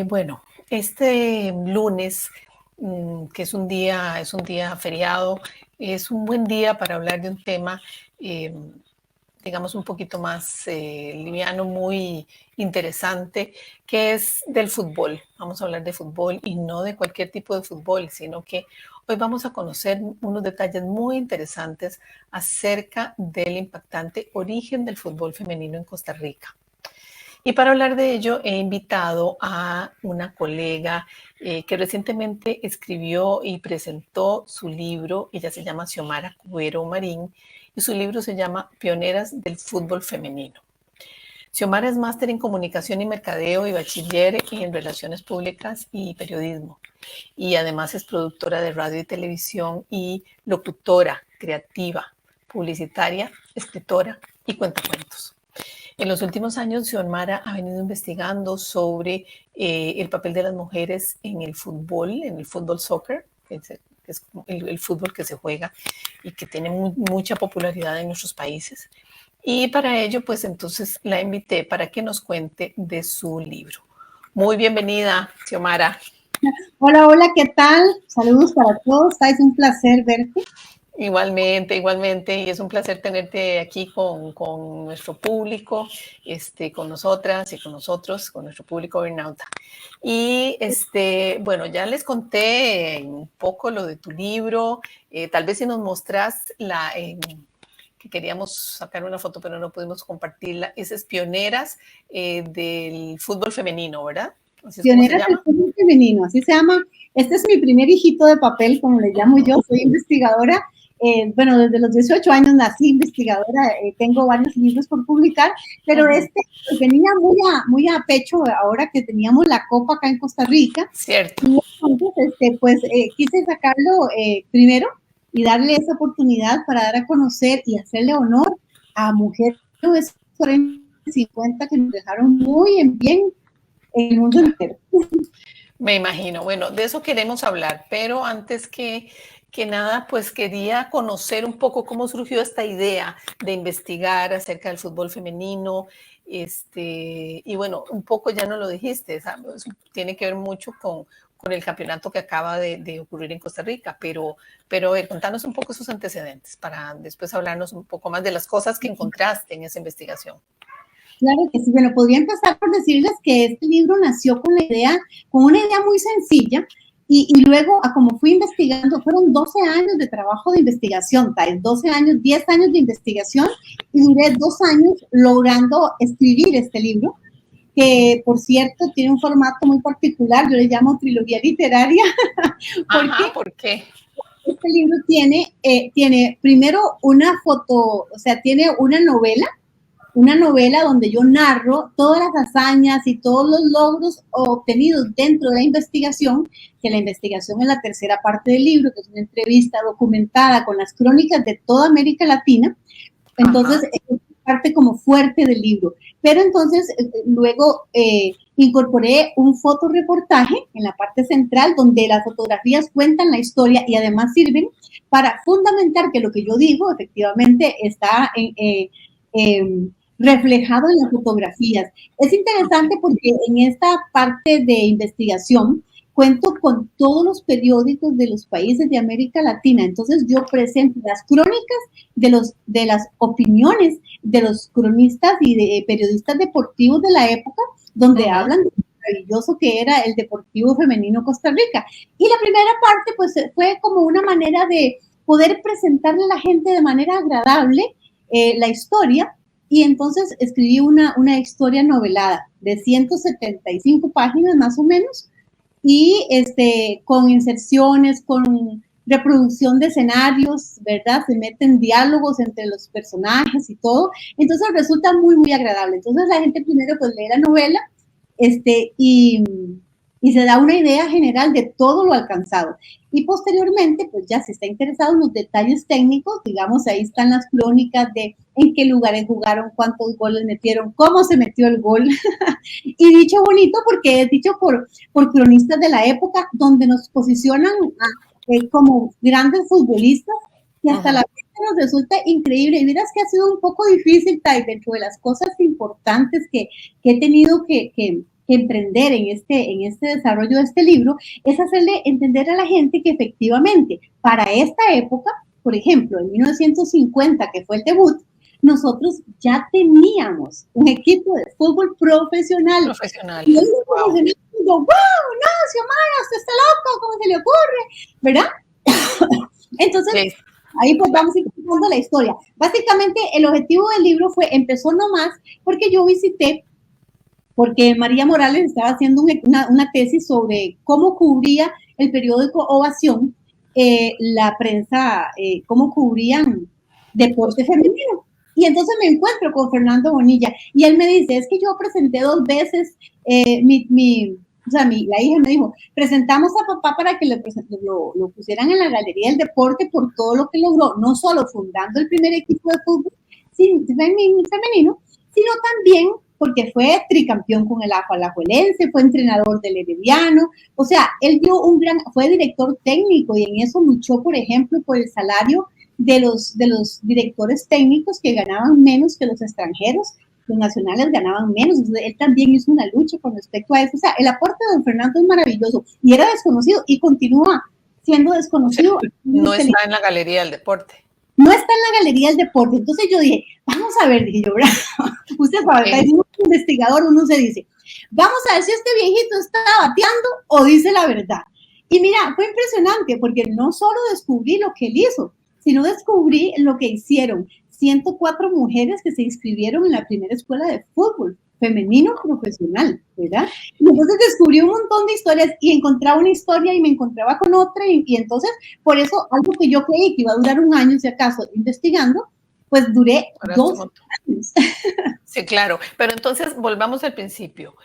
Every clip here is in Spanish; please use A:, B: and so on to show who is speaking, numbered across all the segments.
A: Bueno, este lunes, que es un día feriado, es un buen día para hablar de un tema, digamos, un poquito más liviano, muy interesante, que es del fútbol. Vamos a hablar de fútbol y no de cualquier tipo de fútbol, sino que hoy vamos a conocer unos detalles muy interesantes acerca del impactante origen del fútbol femenino en Costa Rica. Y para hablar de ello he invitado a una colega que recientemente escribió y presentó su libro. Ella se llama Xiomara Cubero Marín y su libro se llama Pioneras del Fútbol Femenino. Xiomara es máster en Comunicación y Mercadeo y bachiller en Relaciones Públicas y Periodismo. Y además es productora de radio y televisión y locutora creativa, publicitaria, escritora y cuentacuentos. En los últimos años, Xiomara ha venido investigando sobre el papel de las mujeres en el fútbol soccer, que es el fútbol que se juega y que tiene mucha popularidad en nuestros países. Y para ello, pues entonces la invité para que nos cuente de su libro. Muy bienvenida, Xiomara.
B: Hola, hola, ¿qué tal? Saludos para todos, es un placer verte.
A: Igualmente, y es un placer tenerte aquí con nuestro público, con nosotras y con nosotros, con nuestro público Bernauta. Y bueno, ya les conté un poco lo de tu libro, tal vez si nos mostrás que queríamos sacar una foto, pero no pudimos compartirla. Esas pioneras del fútbol femenino, ¿verdad?
B: Así es pioneras del fútbol femenino, así se llama. Este es mi primer hijito de papel, como le llamo yo, soy investigadora. Bueno, desde los 18 años nací investigadora, tengo varios libros por publicar, pero venía muy a pecho ahora que teníamos la Copa acá en Costa Rica.
A: Cierto.
B: Y entonces, pues quise sacarlo primero y darle esa oportunidad para dar a conocer y hacerle honor a mujeres de 50 que nos dejaron muy en bien en el mundo entero.
A: Me imagino. Bueno, de eso queremos hablar, pero antes que nada, pues quería conocer un poco cómo surgió esta idea de investigar acerca del fútbol femenino. Y bueno, un poco ya no lo dijiste, ¿sabes? Tiene que ver mucho con el campeonato que acaba de ocurrir en Costa Rica, pero contanos un poco sus antecedentes para después hablarnos un poco más de las cosas que encontraste en esa investigación.
B: Claro que sí. Bueno, podría empezar por decirles que este libro nació con una idea muy sencilla y luego, como fui investigando, fueron 12 años de trabajo de investigación, 12 años, 10 años de investigación y duré 2 años logrando escribir este libro, que por cierto tiene un formato muy particular, yo le llamo trilogía literaria.
A: ¿Por qué?
B: Este libro tiene primero una foto, o sea, tiene una novela donde yo narro todas las hazañas y todos los logros obtenidos dentro de la investigación, que la investigación es la tercera parte del libro, que es una entrevista documentada con las crónicas de toda América Latina. Entonces, es parte como fuerte del libro. Pero entonces, luego incorporé un fotoreportaje en la parte central, donde las fotografías cuentan la historia y además sirven para fundamentar que lo que yo digo efectivamente está reflejado en las fotografías. Es interesante porque en esta parte de investigación cuento con todos los periódicos de los países de América Latina. Entonces yo presento las crónicas de las opiniones de los cronistas y de periodistas deportivos de la época, donde hablan de lo maravilloso que era el Deportivo Femenino Costa Rica. Y la primera parte pues fue como una manera de poder presentarle a la gente de manera agradable la historia. Y entonces escribí una historia novelada de 175 páginas más o menos, y con inserciones, con reproducción de escenarios, ¿verdad? Se meten diálogos entre los personajes y todo. Entonces resulta muy, muy agradable. Entonces la gente primero pues lee la novela y y se da una idea general de todo lo alcanzado. Y posteriormente, pues ya si está interesado en los detalles técnicos, digamos, ahí están las crónicas de en qué lugares jugaron, cuántos goles metieron, cómo se metió el gol. Y dicho bonito porque es dicho por cronistas de la época, donde nos posicionan como grandes futbolistas, que hasta la vez nos resulta increíble. Y miras que ha sido un poco difícil, Tai, dentro de las cosas importantes que he tenido que emprender en este desarrollo de este libro, es hacerle entender a la gente que efectivamente para esta época, por ejemplo, en 1950, que fue el debut, nosotros ya teníamos un equipo de fútbol profesional.
A: Profesional.
B: Y hoy wow. Digo, wow, no, Xiomara, usted está loco, ¿cómo se le ocurre? ¿Verdad? Entonces, sí. Ahí pues vamos a ir contando la historia. Básicamente, el objetivo del libro empezó nomás porque yo visité, porque María Morales estaba haciendo una tesis sobre cómo cubría el periódico Ovación, la prensa, cómo cubrían deporte femenino. Y entonces me encuentro con Fernando Bonilla y él me dice, es que yo presenté 2 veces, la hija me dijo, presentamos a papá para que lo pusieran en la Galería del Deporte por todo lo que logró, no solo fundando el primer equipo de fútbol femenino, sino también porque fue tricampeón con el Alajuelense, fue entrenador del Herediano, o sea, él fue director técnico y en eso luchó, por ejemplo, por el salario de los directores técnicos que ganaban menos que los extranjeros, los nacionales ganaban menos, entonces él también hizo una lucha con respecto a eso, o sea, el aporte de don Fernando es maravilloso y era desconocido y continúa siendo desconocido.
A: No está en la Galería del Deporte.
B: No está en la Galería del Deporte, entonces yo dije, vamos a ver, dije yo, usted sabe, okay. Un investigador uno se dice, vamos a ver si este viejito está bateando o dice la verdad. Y mira, fue impresionante porque no solo descubrí lo que él hizo, sino descubrí lo que hicieron 104 mujeres que se inscribieron en la primera escuela de fútbol femenino profesional, ¿verdad? Y entonces descubrí un montón de historias y encontraba una historia y me encontraba con otra y entonces, por eso, algo que yo creí que iba a durar un año, si acaso, investigando, pues duré 2 años.
A: Sí, claro, pero entonces volvamos al principio.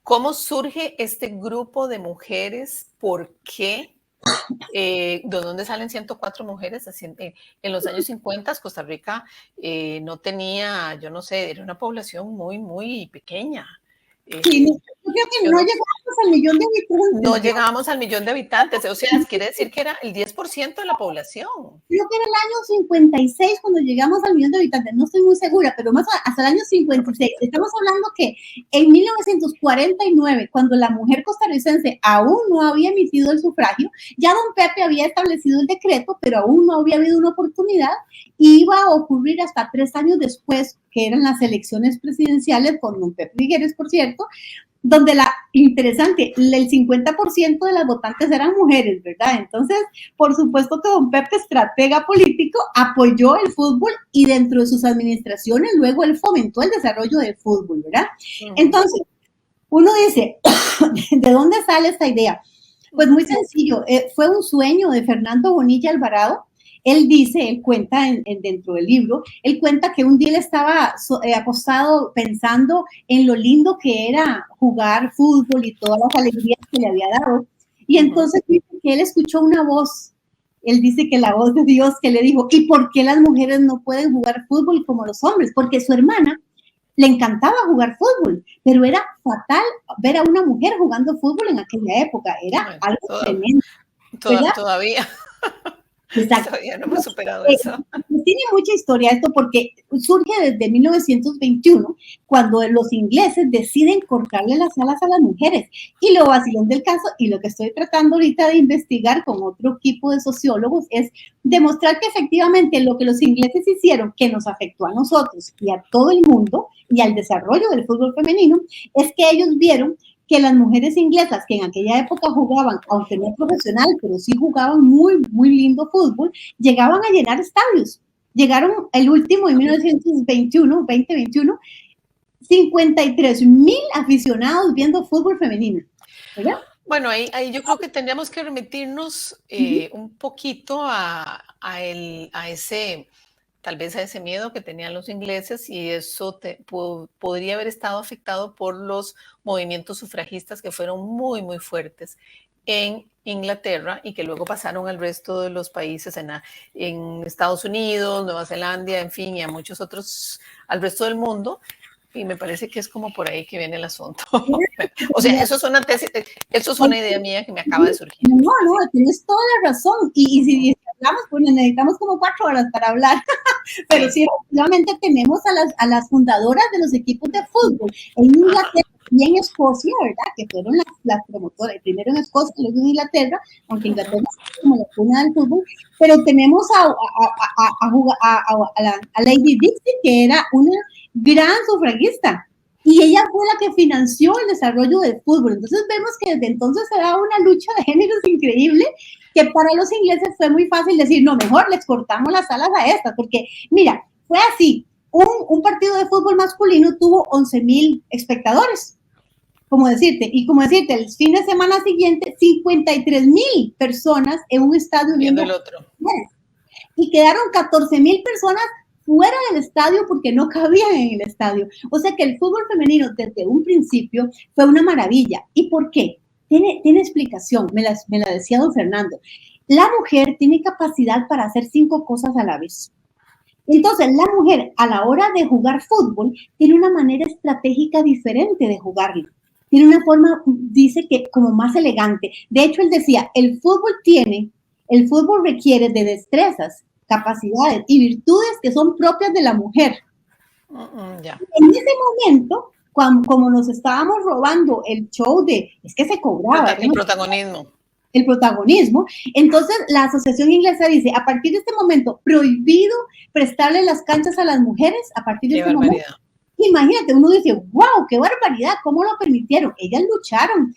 A: ¿Cómo surge este grupo de mujeres? ¿Por qué? ¿De dónde salen 104 mujeres? En los años 50 Costa Rica no tenía, yo no sé, era una población muy, muy pequeña.
B: Sí, yo creo que no llegábamos al millón de habitantes.
A: No llegábamos al millón de habitantes, o sea, quiere decir que era el 10% de la población.
B: Creo que era el año 56 cuando llegamos al millón de habitantes, no estoy muy segura, pero más hasta el año 56. Estamos hablando que en 1949, cuando la mujer costarricense aún no había emitido el sufragio, ya don Pepe había establecido el decreto, pero aún no había habido una oportunidad, y iba a ocurrir hasta 3 años después, que eran las elecciones presidenciales con don Pepe Figueres, por cierto, donde interesante, el 50% de las votantes eran mujeres, ¿verdad? Entonces, por supuesto que don Pepe, estratega político, apoyó el fútbol y dentro de sus administraciones luego él fomentó el desarrollo del fútbol, ¿verdad? Entonces, uno dice, ¿de dónde sale esta idea? Pues muy sencillo, fue un sueño de Fernando Bonilla Alvarado. Él dice, él cuenta dentro del libro, él cuenta que un día él estaba acostado pensando en lo lindo que era jugar fútbol y todas las alegrías que le había dado. Y entonces dice que él escuchó una voz. Él dice que la voz de Dios que le dijo, ¿y por qué las mujeres no pueden jugar fútbol como los hombres? Porque su hermana le encantaba jugar fútbol, pero era fatal ver a una mujer jugando fútbol en aquella época. Era algo tremendo.
A: Todavía.
B: Exacto.
A: Todavía no hemos superado eso.
B: Tiene mucha historia esto porque surge desde 1921, cuando los ingleses deciden cortarle las alas a las mujeres. Y lo vacilón del caso, y lo que estoy tratando ahorita de investigar con otro equipo de sociólogos, es demostrar que efectivamente lo que los ingleses hicieron, que nos afectó a nosotros y a todo el mundo, y al desarrollo del fútbol femenino, es que ellos vieron que las mujeres inglesas que en aquella época jugaban, aunque no profesional, pero sí jugaban muy, muy lindo fútbol, llegaban a llenar estadios. Llegaron el último en 2021, 53,000 aficionados viendo fútbol femenino, ¿verdad?
A: Bueno, ahí yo creo que tendríamos que remitirnos un poquito a ese tal vez a ese miedo que tenían los ingleses, y eso podría haber estado afectado por los movimientos sufragistas que fueron muy, muy fuertes en Inglaterra y que luego pasaron al resto de los países, en Estados Unidos, Nueva Zelanda, en fin, y a muchos otros, al resto del mundo. Y me parece que es como por ahí que viene el asunto. O sea, eso es una idea mía que me acaba de surgir.
B: No, tienes toda la razón. Y si hablamos, pues necesitamos como 4 horas para hablar. Pero sí, efectivamente tenemos a las fundadoras de los equipos de fútbol en Inglaterra y en Escocia, ¿verdad? Que fueron las promotoras, primero en Escocia, luego en Inglaterra, aunque Inglaterra es como la cuna del fútbol. Pero tenemos a Lady Dixie, que era una gran sufragista. Y ella fue la que financió el desarrollo del fútbol. Entonces vemos que desde entonces se da una lucha de géneros increíble, que para los ingleses fue muy fácil decir, no, mejor les cortamos las alas a estas, porque mira, fue así, un partido de fútbol masculino tuvo 11,000 espectadores, como decirte, el fin de semana siguiente, 53,000 personas en un estadio
A: viendo el otro.
B: Y quedaron 14,000 personas fuera del estadio porque no cabían en el estadio. O sea que el fútbol femenino desde un principio fue una maravilla. ¿Y por qué? Tiene explicación, me la decía don Fernando. La mujer tiene capacidad para hacer 5 cosas a la vez. Entonces, la mujer a la hora de jugar fútbol tiene una manera estratégica diferente de jugarlo. Tiene una forma, dice que como más elegante. De hecho, él decía, el fútbol requiere de destrezas, capacidades y virtudes que son propias de la mujer. En ese momento, como nos estábamos robando el show es que se cobraba.
A: El protagonismo.
B: El protagonismo. Entonces, la Asociación Inglesa dice, a partir de este momento, prohibido prestarle las canchas a las mujeres, a partir de este momento. Imagínate, uno dice, wow, qué barbaridad, ¿cómo lo permitieron? Ellas lucharon.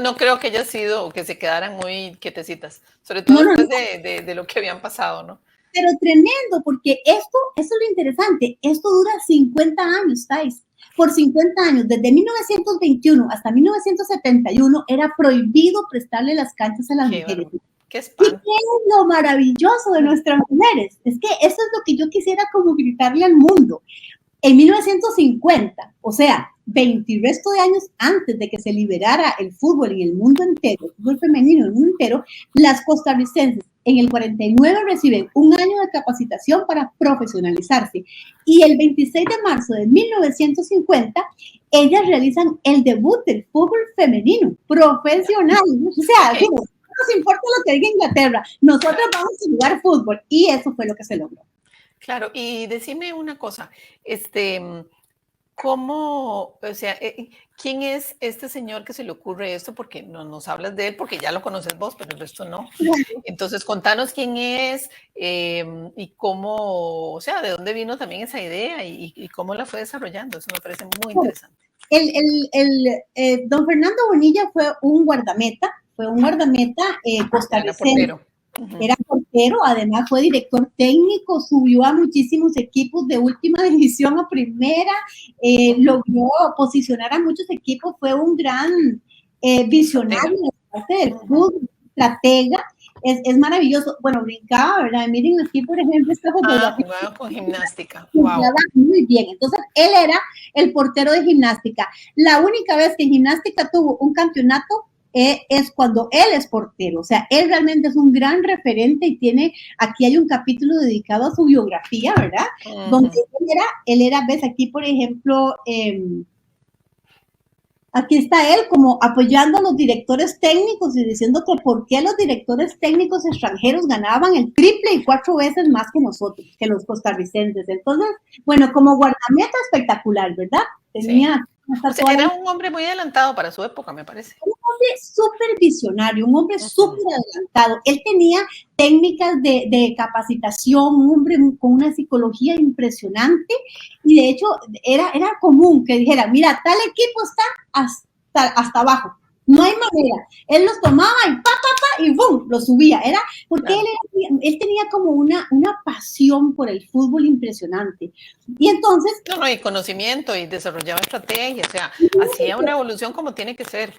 A: No creo que haya sido o que se quedaran muy quietecitas, sobre todo después de lo que habían pasado, ¿no?
B: Pero tremendo, porque eso es lo interesante, esto dura 50 años, Thais. Por 50 años, desde 1921 hasta 1971, era prohibido prestarle las canchas a las mujeres.
A: ¿Qué
B: es lo maravilloso de nuestras mujeres? Es que eso es lo que yo quisiera como gritarle al mundo. En 1950, o sea, 20 y resto de años antes de que se liberara el fútbol en el mundo entero, el fútbol femenino en el mundo entero, las costarricenses en el 49 reciben un año de capacitación para profesionalizarse. Y el 26 de marzo de 1950, ellas realizan el debut del fútbol femenino profesional. O sea, no nos importa lo que diga Inglaterra, nosotros vamos a jugar fútbol. Y eso fue lo que se logró.
A: Claro, y decime una cosa, ¿cómo, o sea, quién es este señor que se le ocurre esto? Porque no nos hablas de él, porque ya lo conoces vos, pero el resto no. Entonces, contanos quién es y cómo, o sea, de dónde vino también esa idea y cómo la fue desarrollando. Eso me parece muy interesante.
B: Don Fernando Bonilla fue un guardameta costarricense. Era portero, además fue director técnico, subió a muchísimos equipos de última división a primera, logró posicionar a muchos equipos, fue un gran visionario de parte del fútbol, estratega, es maravilloso. Bueno, brincaba, ¿verdad? Miren aquí, por ejemplo, esta fotografía.
A: Jugaba con gimnástica. Wow.
B: Muy bien. Entonces, él era el portero de gimnástica. La única vez que en gimnástica tuvo un campeonato es cuando él es portero, o sea, él realmente es un gran referente y aquí hay un capítulo dedicado a su biografía, ¿verdad? Donde él era, ves aquí, por ejemplo, aquí está él como apoyando a los directores técnicos y diciendo que por qué los directores técnicos extranjeros ganaban el triple y 4 veces más que nosotros, que los costarricenses. Entonces, bueno, como guardameta espectacular, ¿verdad?
A: Tenía... Sí. Era un hombre muy adelantado para su época, me parece.
B: Un hombre súper visionario, un hombre súper adelantado. Él tenía técnicas de capacitación, un hombre con una psicología impresionante y de hecho era común que dijera, mira, tal equipo está hasta abajo. No hay manera. Él los tomaba y ¡bum! Los subía. Era porque él tenía como una pasión por el fútbol impresionante. Y entonces...
A: y conocimiento y desarrollaba estrategias, o sea, hacía una evolución como tiene que ser.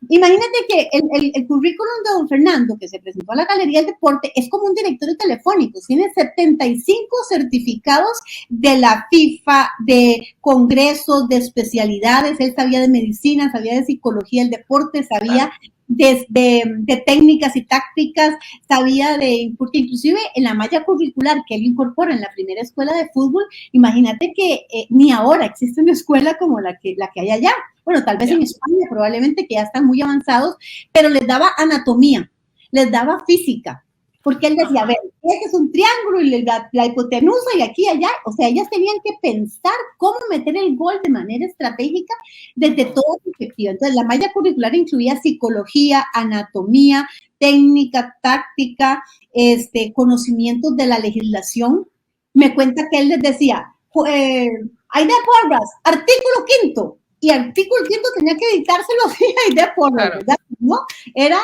B: Imagínate que el currículum de don Fernando, que se presentó a la Galería del Deporte, es como un directorio telefónico. Tiene 75 certificados de la FIFA, de congresos, de especialidades. Él sabía de medicina, sabía de psicología del deporte, sabía de técnicas y tácticas, sabía porque inclusive en la malla curricular que él incorpora en la primera escuela de fútbol, imagínate que ni ahora existe una escuela como la que hay allá. Bueno, tal vez en España probablemente que ya están muy avanzados, pero les daba anatomía, les daba física, porque él decía, a ver, este es un triángulo y la hipotenusa y aquí y allá, o sea, ellas tenían que pensar cómo meter el gol de manera estratégica desde toda perspectiva. Entonces, la malla curricular incluía psicología, anatomía, técnica, táctica, conocimientos de la legislación. Me cuenta que él les decía, Aide Porras, artículo 5º, y artículo 5º tenía que dictárselo así a Aide Porras, claro. ¿Verdad? ¿No? Era,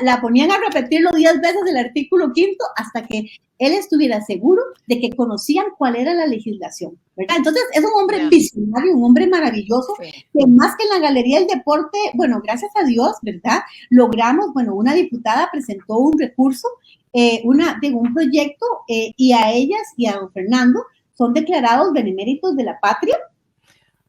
B: la ponían a repetirlo 10 veces el artículo 5º hasta que él estuviera seguro de que conocían cuál era la legislación, ¿verdad? Entonces, es un hombre visionario, un hombre maravilloso, que más que en la Galería del Deporte, bueno, gracias a Dios, ¿verdad? Logramos, bueno, una diputada presentó un recurso, de un proyecto, y a ellas y a don Fernando son declarados beneméritos de la patria.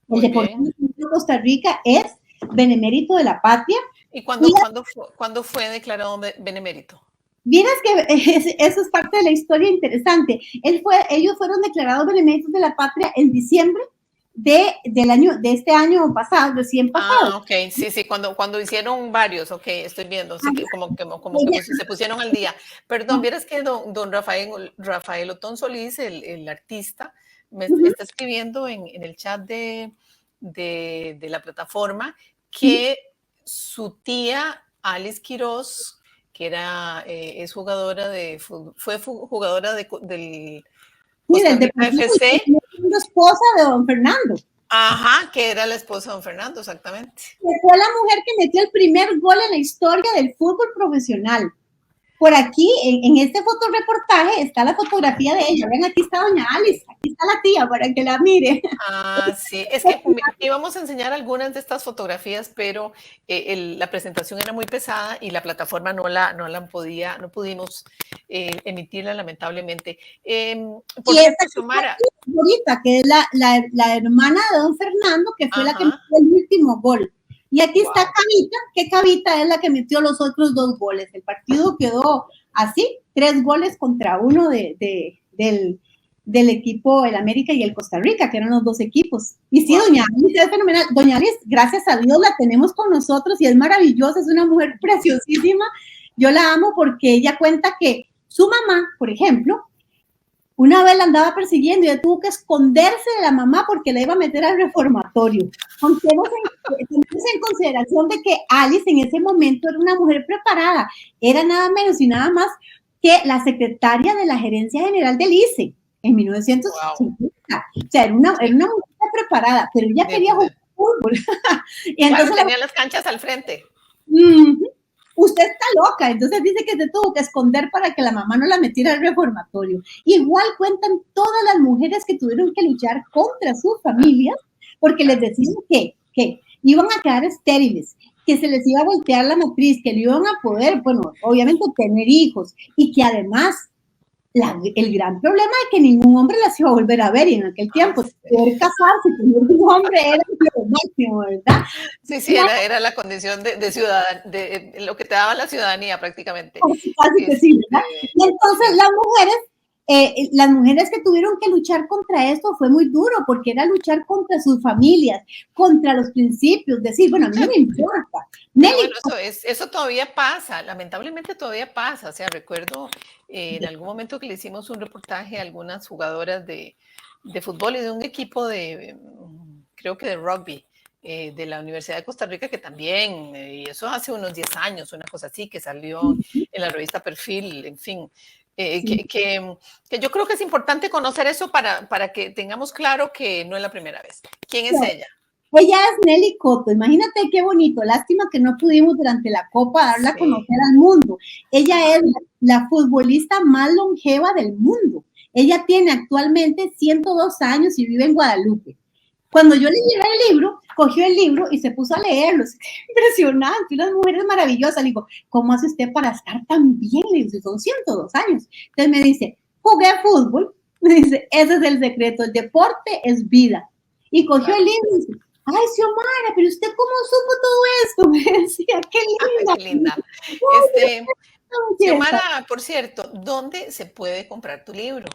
B: El Deportivo de Costa Rica es benemérito de la patria.
A: ¿Y cuándo fue declarado benemérito?
B: Vieras que eso es parte de la historia interesante. Ellos fueron declarados beneméritos de la patria en diciembre de este año pasado, recién pasado.
A: Ok, sí, cuando hicieron varios, ok, estoy viendo, sí, como que se pusieron al día. Perdón, vieras que don Rafael Otón Solís, el artista, me está escribiendo en el chat de la plataforma que su tía Alice Quiroz, que es jugadora fue jugadora del
B: Costa Rica FC, la esposa de don Fernando.
A: Ajá, que era la esposa de don Fernando, exactamente.
B: Fue la mujer que metió el primer gol en la historia del fútbol profesional. Por aquí, en este fotoreportaje, está la fotografía de ella. Ven, aquí está doña Alice, aquí está la tía para que la mire.
A: Sí, es que íbamos a enseñar algunas de estas fotografías, pero la presentación era muy pesada y la plataforma no pudimos emitirla, lamentablemente.
B: Por esta Xiomara, que es la hermana de don Fernando, que fue la que metió el último gol. Y aquí está Cavita, que Cavita es la que metió los otros 2 goles. El partido quedó así, 3 goles contra 1 del equipo, el América y el Costa Rica, que eran los 2 equipos. Y sí, doña Alice es fenomenal. Doña Alice, gracias a Dios, la tenemos con nosotros y es maravillosa, es una mujer preciosísima. Yo la amo porque ella cuenta que su mamá, por ejemplo, una vez la andaba persiguiendo y ella tuvo que esconderse de la mamá porque la iba a meter al reformatorio. Tenemos en consideración de que Alice en ese momento era una mujer preparada, era nada menos y nada más que la secretaria de la Gerencia General del ICE en 1950. O sea, era una mujer preparada, pero ella quería jugar fútbol.
A: Y entonces tenía las canchas al frente.
B: Usted está loca, entonces dice que se tuvo que esconder para que la mamá no la metiera al reformatorio. Igual cuentan todas las mujeres que tuvieron que luchar contra sus familias porque les decían que iban a quedar estériles, que se les iba a voltear la matriz, que no iban a poder, bueno, obviamente tener hijos y que además el gran problema es que ningún hombre las iba a volver a ver y en aquel tiempo poder casarse con un hombre era lo máximo, ¿verdad?
A: Sí, era la condición de ciudadano, de lo que te daba la ciudadanía prácticamente.
B: Casi que sí, ¿verdad? Y entonces las mujeres que tuvieron que luchar contra esto fue muy duro porque era luchar contra sus familias, contra los principios, decir, bueno, a mí no me importa.
A: Bueno, eso todavía pasa, lamentablemente todavía pasa. O sea, recuerdo en algún momento que le hicimos un reportaje a algunas jugadoras de fútbol y de un equipo creo que de rugby, de la Universidad de Costa Rica, que también, y eso hace unos 10 años, una cosa así, que salió en la revista Perfil, en fin. Que yo creo que es importante conocer eso para que tengamos claro que no es la primera vez. ¿Quién es ella?
B: Ella es Nelly Cotto, imagínate qué bonito, lástima que no pudimos durante la Copa darla a conocer al mundo. Ella es la futbolista más longeva del mundo. Ella tiene actualmente 102 años y vive en Guadalupe. Cuando yo le llevé el libro, cogió el libro y se puso a leerlo. Es impresionante, unas mujeres maravillosas. Le digo, ¿cómo hace usted para estar tan bien? Le digo, son 102 años. Entonces me dice, jugué fútbol. Me dice, ese es el secreto, el deporte es vida. Y cogió el libro y dice, ay, Xiomara, pero usted cómo supo todo esto. Me decía, qué linda.
A: Ay, qué linda. Xiomara, por cierto, ¿dónde se puede comprar tu libro?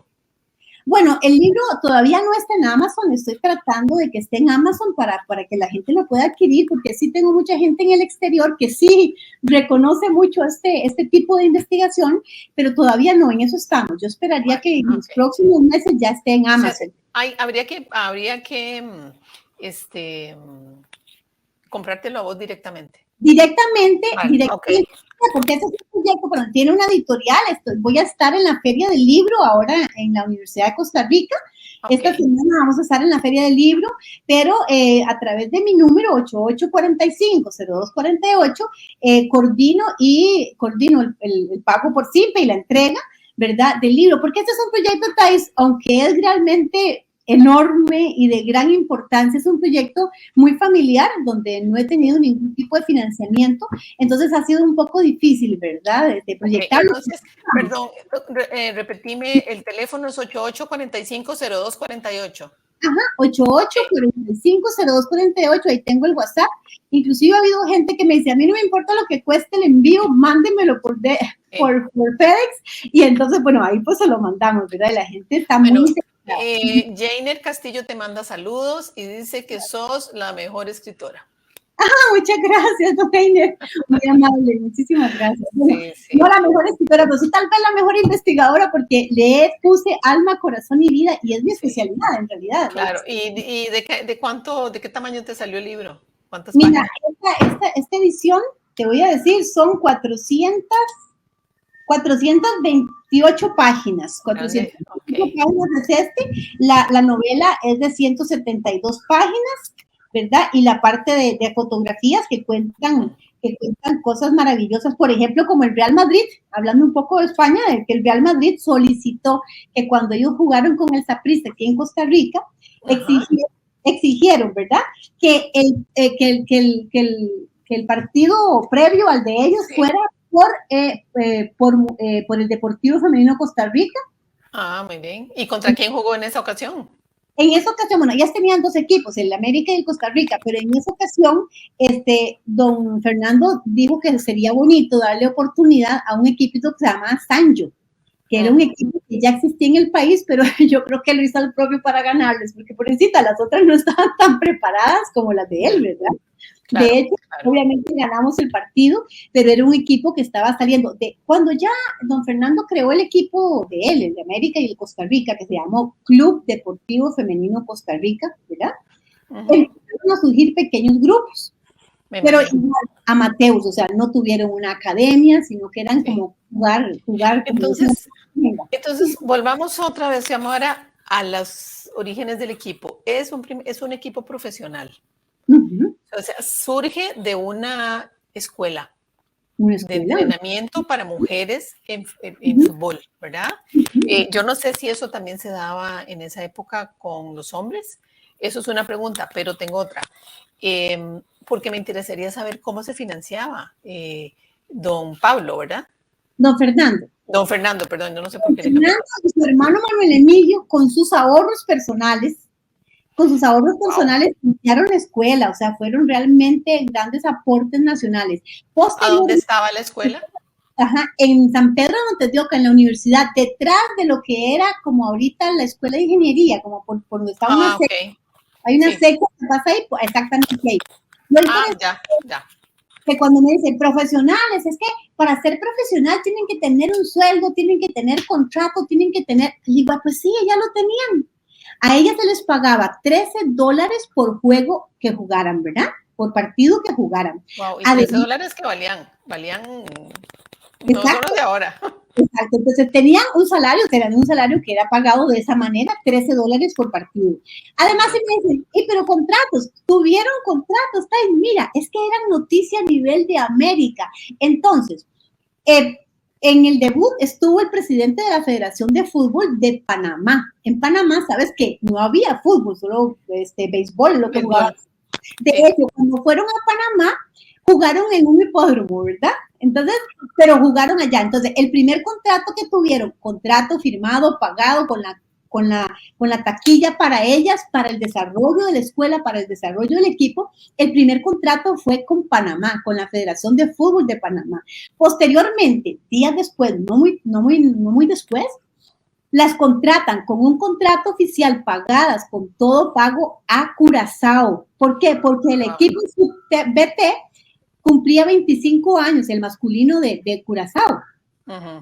B: Bueno, el libro todavía no está en Amazon, estoy tratando de que esté en Amazon para que la gente lo pueda adquirir, porque sí tengo mucha gente en el exterior que sí reconoce mucho este tipo de investigación, pero todavía no, en eso estamos. Yo esperaría que en los próximos meses ya esté en Amazon.
A: O sea, habría que comprártelo a vos directamente.
B: Directamente,
A: Okay.
B: porque ese es un proyecto, pero tiene una editorial. Voy a estar en la Feria del Libro ahora en la Universidad de Costa Rica. Okay. Esta semana vamos a estar en la Feria del Libro, pero a través de mi número 8845-0248 coordino el pago por SIMPE y la entrega, ¿verdad?, del libro, porque este es un proyecto, Thais, aunque es realmente enorme y de gran importancia. Es un proyecto muy familiar donde no he tenido ningún tipo de financiamiento, entonces ha sido un poco difícil, ¿verdad?, de proyectarlo.
A: Okay, entonces, perdón, repetime, el teléfono es 8845-0248.
B: Ajá, 8845-0248, ahí tengo el WhatsApp. Inclusive ha habido gente que me dice, a mí no me importa lo que cueste el envío, mándemelo por FedEx, y entonces, bueno, ahí pues se lo mandamos, ¿verdad? Y la gente está muy...
A: Jainer Castillo te manda saludos y dice que sos la mejor escritora.
B: Muchas gracias, Jainer. Muy amable, muchísimas gracias. Bueno, sí. No la mejor escritora, pero sí tal vez la mejor investigadora, porque le puse alma, corazón y vida, y es mi especialidad en realidad.
A: Claro, ¿y de qué tamaño te salió el libro? ¿Cuántas
B: páginas? Mira, esta edición, te voy a decir, son 428 páginas. 428 páginas es la novela es de 172 páginas, ¿verdad? Y la parte de fotografías que cuentan cosas maravillosas, por ejemplo, como el Real Madrid, hablando un poco de España, de que el Real Madrid solicitó que cuando ellos jugaron con el Saprissa aquí en Costa Rica, exigieron, ¿verdad?, que el partido previo al de ellos fuera por el Deportivo Femenino Costa Rica.
A: Ah, muy bien. ¿Y contra quién jugó en esa ocasión?
B: En esa ocasión, bueno, ellas tenían dos equipos, el América y el Costa Rica, pero en esa ocasión, don Fernando dijo que sería bonito darle oportunidad a un equipito que se llama Sanjo, que era un equipo que ya existía en el país, pero yo creo que lo hizo al propio para ganarles, porque por encima las otras no estaban tan preparadas como las de él, ¿verdad? Claro, de hecho, obviamente ganamos el partido, pero era un equipo que estaba saliendo. Cuando ya don Fernando creó el equipo de él, el de América y el Costa Rica, que se llamó Club Deportivo Femenino Costa Rica, ¿verdad? Empezaron a surgir pequeños grupos, pero amateurs, o sea, no tuvieron una academia, sino que eran como jugar.
A: Entonces, volvamos otra vez, Xiomara, a los orígenes del equipo. Es un equipo profesional. O sea, surge de una escuela de entrenamiento para mujeres en fútbol, ¿verdad? Yo no sé si eso también se daba en esa época con los hombres. Eso es una pregunta, pero tengo otra. Porque me interesaría saber cómo se financiaba don Pablo, ¿verdad?
B: Don Fernando.
A: Don Fernando, perdón, yo no sé por qué.
B: Fernando y su hermano Manuel Emilio, con sus ahorros personales, iniciaron la escuela, o sea, fueron realmente grandes aportes nacionales.
A: ¿A dónde estaba la escuela?
B: Ajá, en San Pedro de Montedioca, en la universidad, detrás de lo que era como ahorita la escuela de ingeniería, como por donde estaba una secta. Hay una secta que pasa ahí, exactamente ahí.
A: Ya.
B: Que cuando me dicen profesionales, es que para ser profesional tienen que tener un sueldo, tienen que tener contrato, tienen que tener, digo, pues sí, ya lo tenían. A ellas se les pagaba $13 por juego que jugaran, ¿verdad? Por partido que jugaran.
A: Wow, y $13 que valían no solo de ahora.
B: Exacto, entonces tenían un salario que era pagado de esa manera, $13 por partido. Además, se me dicen, pero contratos, tuvieron contratos, mira, es que eran noticia a nivel de América. Entonces, En el debut estuvo el presidente de la Federación de Fútbol de Panamá. En Panamá, ¿sabes qué? No había fútbol, solo béisbol, lo que jugaban. De hecho, cuando fueron a Panamá, jugaron en un hipódromo, ¿verdad? Entonces, pero jugaron allá. Entonces, el primer contrato que tuvieron, contrato firmado, pagado con la taquilla para ellas, para el desarrollo de la escuela, para el desarrollo del equipo, el primer contrato fue con Panamá, con la Federación de Fútbol de Panamá. Posteriormente, días después, no muy después, las contratan con un contrato oficial pagadas con todo pago a Curazao. ¿Por qué? Porque el equipo BT cumplía 25 años, el masculino de Curazao.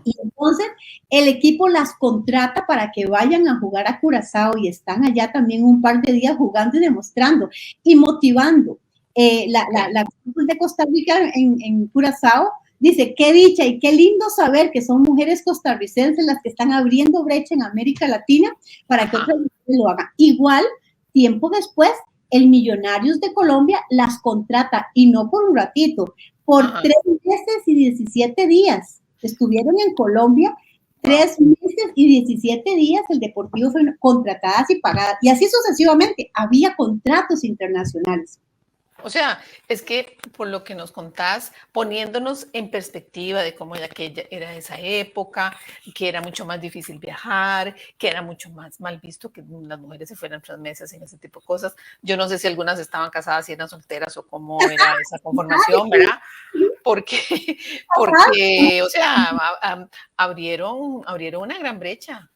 B: Y entonces el equipo las contrata para que vayan a jugar a Curazao y están allá también un par de días jugando y demostrando y motivando. La de Costa Rica en Curazao dice, qué dicha y qué lindo saber que son mujeres costarricenses las que están abriendo brecha en América Latina para que otras mujeres lo hagan. Igual, tiempo después, el Millonarios de Colombia las contrata, y no por un ratito, por 3 meses y 17 días. Estuvieron en Colombia 3 meses y 17 días, el Deportivo fue contratadas y pagadas, y así sucesivamente, había contratos internacionales.
A: O sea, es que por lo que nos contás, poniéndonos en perspectiva de cómo era esa época, que era mucho más difícil viajar, que era mucho más mal visto que las mujeres se fueran 3 meses en ese tipo de cosas. Yo no sé si algunas estaban casadas y eran solteras o cómo era esa conformación, ¿verdad? Porque o sea, abrieron una gran brecha.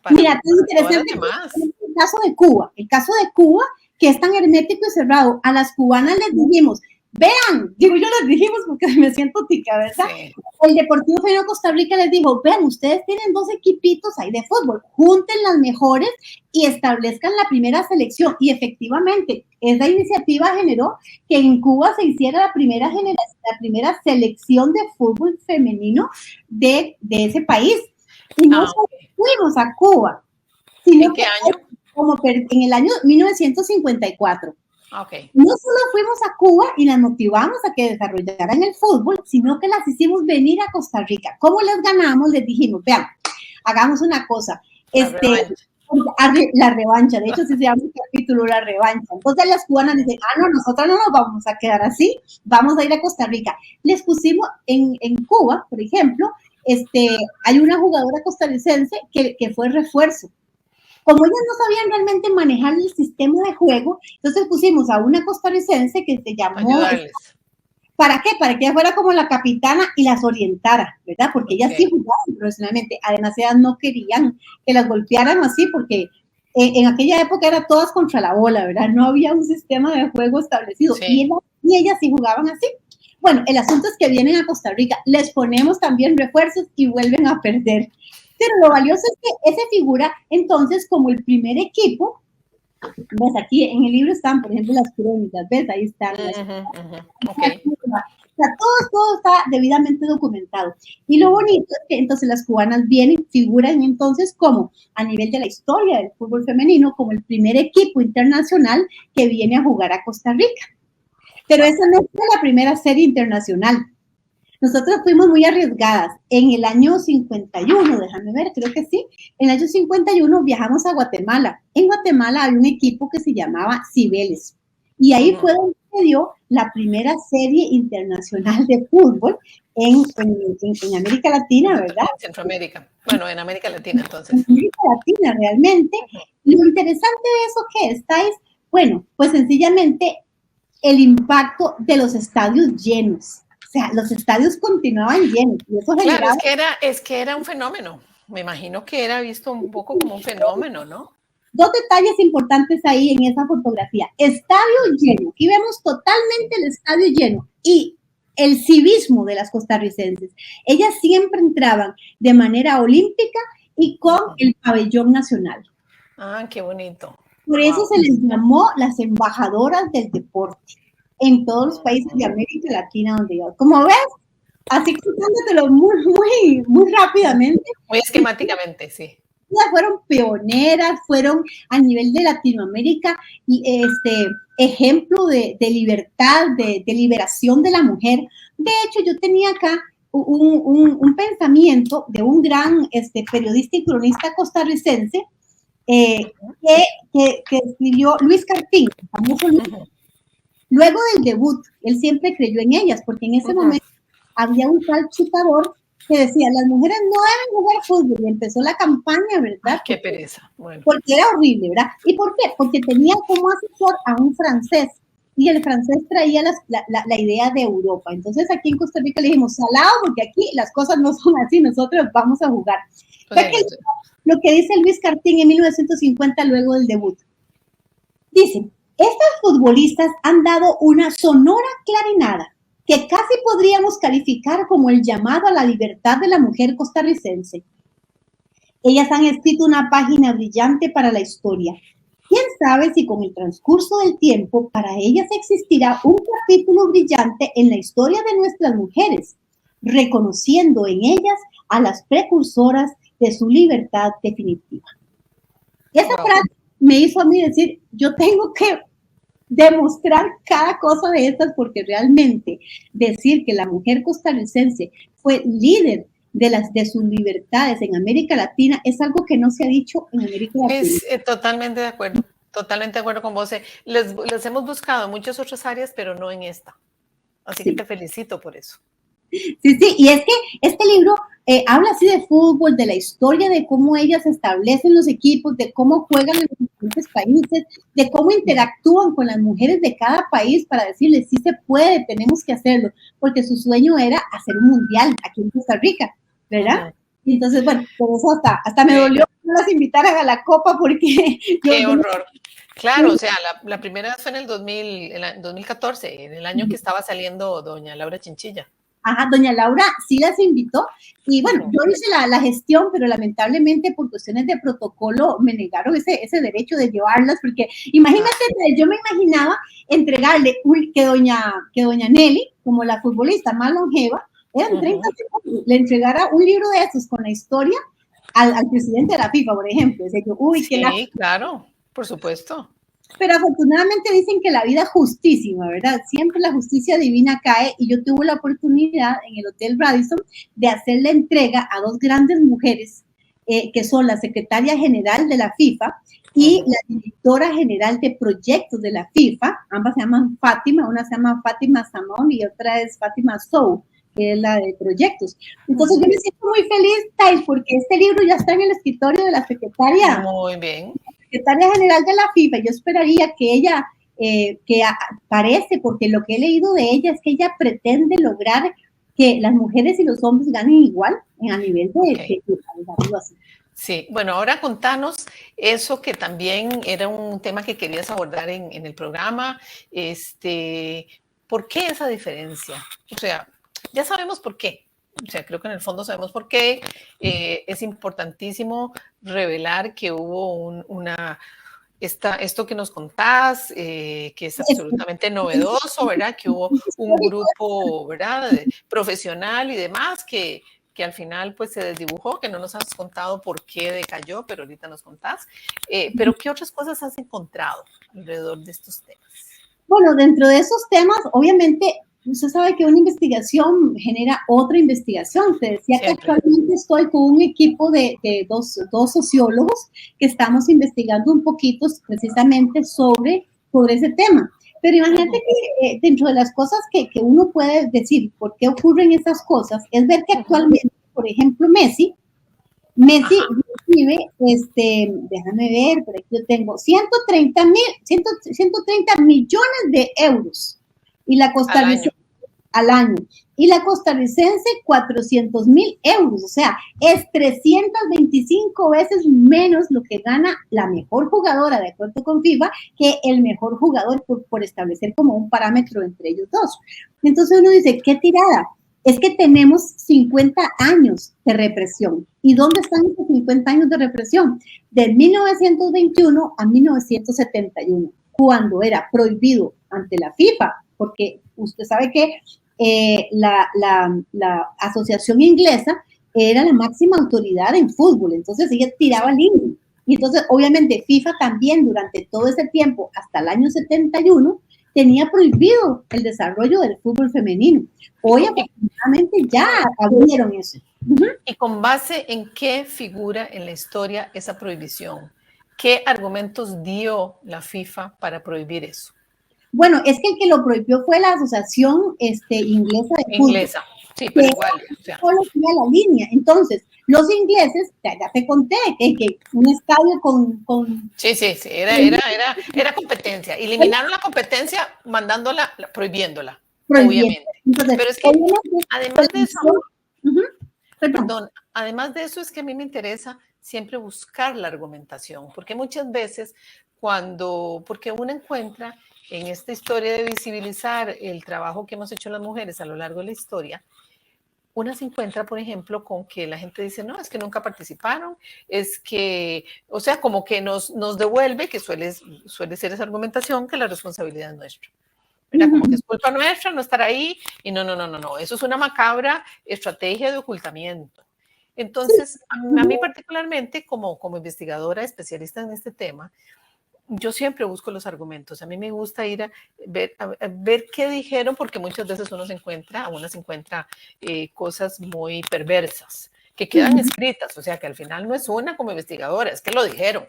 B: Mira, es interesante el caso de Cuba. El caso de Cuba, que es tan hermético y cerrado. A las cubanas les dijimos, vean, digo yo les dijimos porque me siento tica, ¿verdad? Sí. El Deportivo Federal de Costa Rica les dijo, vean, ustedes tienen 2 equipitos ahí de fútbol, junten las mejores y establezcan la primera selección. Y efectivamente, esa iniciativa generó que en Cuba se hiciera la primera selección de fútbol femenino de ese país. Y no solo fuimos a Cuba, sino
A: ¿en qué año?
B: Como en el año 1954.
A: Okay.
B: No solo fuimos a Cuba y las motivamos a que desarrollaran el fútbol, sino que las hicimos venir a Costa Rica. ¿Cómo les ganamos? Les dijimos, vean, hagamos una cosa. La revancha, de hecho sí se llama el capítulo La Revancha. Entonces las cubanas dicen, no, nosotros no nos vamos a quedar así, vamos a ir a Costa Rica. Les pusimos en Cuba, por ejemplo, hay una jugadora costarricense que fue refuerzo. Como ellas no sabían realmente manejar el sistema de juego, entonces pusimos a una costarricense que se llamó... ¿Para qué? Para que ella fuera como la capitana y las orientara, ¿verdad? Porque ellas sí jugaban profesionalmente. Además, ellas no querían que las golpearan así, porque en aquella época era todas contra la bola, ¿verdad? No había un sistema de juego establecido. Sí. Y ellas sí jugaban así. Bueno, el asunto es que vienen a Costa Rica, les ponemos también refuerzos y vuelven a perder. Pero lo valioso es que ese figura entonces como el primer equipo. ¿Ves? Aquí en el libro están, por ejemplo, las crónicas, ¿ves? Ahí están. Okay. O sea, todo está debidamente documentado. Y lo bonito es que entonces las cubanas figuran entonces como a nivel de la historia del fútbol femenino, como el primer equipo internacional que viene a jugar a Costa Rica. Pero esa no fue la primera serie internacional. Nosotros fuimos muy arriesgadas. En el año 51, déjame ver, creo que sí, en el año 51 viajamos a Guatemala. En Guatemala hay un equipo que se llamaba Cibeles. Y ahí fue donde se dio la primera serie internacional de fútbol en América Latina, ¿verdad?
A: En Centroamérica. Bueno, en América Latina, entonces.
B: En América Latina, realmente. Lo interesante de eso que estáis, bueno, pues sencillamente el impacto de los estadios llenos. O sea, los estadios continuaban llenos. Y eso
A: claro, es que era un fenómeno. Me imagino que era visto un poco como un fenómeno, ¿no?
B: 2 detalles importantes ahí en esa fotografía. Estadio lleno. Aquí vemos totalmente el estadio lleno. Y el civismo de las costarricenses. Ellas siempre entraban de manera olímpica y con el pabellón nacional.
A: Ah, qué bonito.
B: Por eso se les llamó las embajadoras del deporte en todos los países de América Latina donde iban. Como ves, así contándotelo muy rápidamente.
A: Muy esquemáticamente, sí.
B: Ellas fueron pioneras, fueron a nivel de Latinoamérica ejemplo de libertad, de liberación de la mujer. De hecho, yo tenía acá un pensamiento de un gran periodista y cronista costarricense que escribió Luis Cartín, el famoso Luis. Luego del debut, él siempre creyó en ellas, porque en ese momento había un tal chutador que decía, las mujeres no deben jugar fútbol, y empezó la campaña, ¿verdad?
A: Ay, qué pereza. Bueno.
B: Porque era horrible, ¿verdad? ¿Y por qué? Porque tenía como asesor a un francés, y el francés traía la idea de Europa. Entonces aquí en Costa Rica le dijimos, salado, porque aquí las cosas no son así, nosotros vamos a jugar. Pues lo que dice Luis Cartín en 1950 luego del debut. Dice, estas futbolistas han dado una sonora clarinada que casi podríamos calificar como el llamado a la libertad de la mujer costarricense. Ellas han escrito una página brillante para la historia. ¿Quién sabe si con el transcurso del tiempo para ellas existirá un capítulo brillante en la historia de nuestras mujeres, reconociendo en ellas a las precursoras de su libertad definitiva? Esa frase me hizo a mí decir, yo tengo que demostrar cada cosa de estas, porque realmente decir que la mujer costarricense fue líder de sus libertades en América Latina es algo que no se ha dicho en América Latina.
A: Totalmente de acuerdo con vos. Les hemos buscado en muchas otras áreas, pero no en esta. Así que te felicito por eso.
B: Sí, y es que este libro habla así de fútbol, de la historia, de cómo ellas establecen los equipos, de cómo juegan en los diferentes países, de cómo interactúan con las mujeres de cada país para decirles, sí se puede, tenemos que hacerlo, porque su sueño era hacer un mundial aquí en Costa Rica, ¿verdad? Y entonces, bueno, por eso hasta me dolió que no las invitaran a la Copa, porque...
A: ¡Qué horror! Claro, o sea, la primera vez fue en el 2014, en el año que estaba saliendo doña Laura Chinchilla.
B: Ajá, doña Laura sí las invitó y bueno, yo hice la gestión, pero lamentablemente por cuestiones de protocolo me negaron ese derecho de llevarlas, porque imagínate, yo me imaginaba entregarle que doña Nelly, como la futbolista más longeva, eran 30 segundos, le entregara un libro de esos con la historia al presidente de la FIFA, por ejemplo. O sea,
A: sí, claro, por supuesto.
B: Pero afortunadamente dicen que la vida es justísima, ¿verdad? Siempre la justicia divina cae, y yo tuve la oportunidad en el Hotel Radisson de hacer la entrega a dos grandes mujeres que son la secretaria general de la FIFA y la directora general de proyectos de la FIFA. Ambas se llaman Fátima, una se llama Fátima Samón y otra es Fátima Sou, que es la de proyectos. Entonces yo me siento muy feliz, Thais, porque este libro ya está en el escritorio de la secretaria.
A: Muy bien.
B: Secretaria general de la FIFA. Yo esperaría que ella, que aparece, porque lo que he leído de ella es que ella pretende lograr que las mujeres y los hombres ganen igual a nivel de así.
A: Sí, bueno, ahora contanos eso que también era un tema que querías abordar en el programa. ¿Por qué esa diferencia? O sea, ya sabemos por qué. O sea, creo que en el fondo sabemos por qué. Es importantísimo revelar que hubo esto que nos contás, que es absolutamente novedoso, ¿verdad? Que hubo un grupo, ¿verdad? Profesional y demás que al final pues se desdibujó, que no nos has contado por qué decayó, pero ahorita nos contás. Pero ¿qué otras cosas has encontrado alrededor de estos temas?
B: Bueno, dentro de esos temas, obviamente, usted sabe que una investigación genera otra investigación. Te decía que actualmente estoy con un equipo de dos sociólogos que estamos investigando un poquito precisamente sobre ese tema. Pero imagínate que dentro de las cosas que uno puede decir por qué ocurren esas cosas, es ver que actualmente, por ejemplo, Messi recibe, déjame ver, por aquí yo tengo 130 millones de euros. Y la costarricense al año. Y la costarricense 400.000 euros. O sea, es 325 veces menos lo que gana la mejor jugadora, de acuerdo con FIFA, que el mejor jugador, por establecer como un parámetro entre ellos dos. Entonces uno dice, ¿qué tirada? Es que tenemos 50 años de represión. ¿Y dónde están esos 50 años de represión? De 1921 a 1971, cuando era prohibido ante la FIFA, porque usted sabe que la asociación inglesa era la máxima autoridad en fútbol, entonces ella tiraba líneas. Y entonces, obviamente, FIFA también durante todo ese tiempo, hasta el año 71, tenía prohibido el desarrollo del fútbol femenino. Hoy afortunadamente ya abrieron eso.
A: ¿Y con base en qué figura en la historia esa prohibición? ¿Qué argumentos dio la FIFA para prohibir eso?
B: Bueno, es que el que lo prohibió fue la Asociación Inglesa de Fútbol.
A: Inglesa, sí, pero igual.
B: O sea. Solo tenía la línea. Entonces, los ingleses, ya te conté, que un estadio con
A: sí, era competencia. Eliminaron la competencia mandándola, prohibiéndola, obviamente. Entonces, pero es que, además de eso, perdón, además de eso es que a mí me interesa siempre buscar la argumentación, porque muchas veces porque uno encuentra en esta historia de visibilizar el trabajo que hemos hecho las mujeres a lo largo de la historia, una se encuentra, por ejemplo, con que la gente dice, no, es que nunca participaron, es que, o sea, como que nos devuelve, que suele ser esa argumentación, que la responsabilidad es nuestra. ¿Verdad? Como que es culpa nuestra no estar ahí, y no, eso es una macabra estrategia de ocultamiento. Entonces, a mí particularmente, como investigadora especialista en este tema, yo siempre busco los argumentos. A mí me gusta ir a ver qué dijeron, porque muchas veces uno se encuentra cosas muy perversas que quedan escritas, o sea, que al final no es una como investigadora, es que lo dijeron.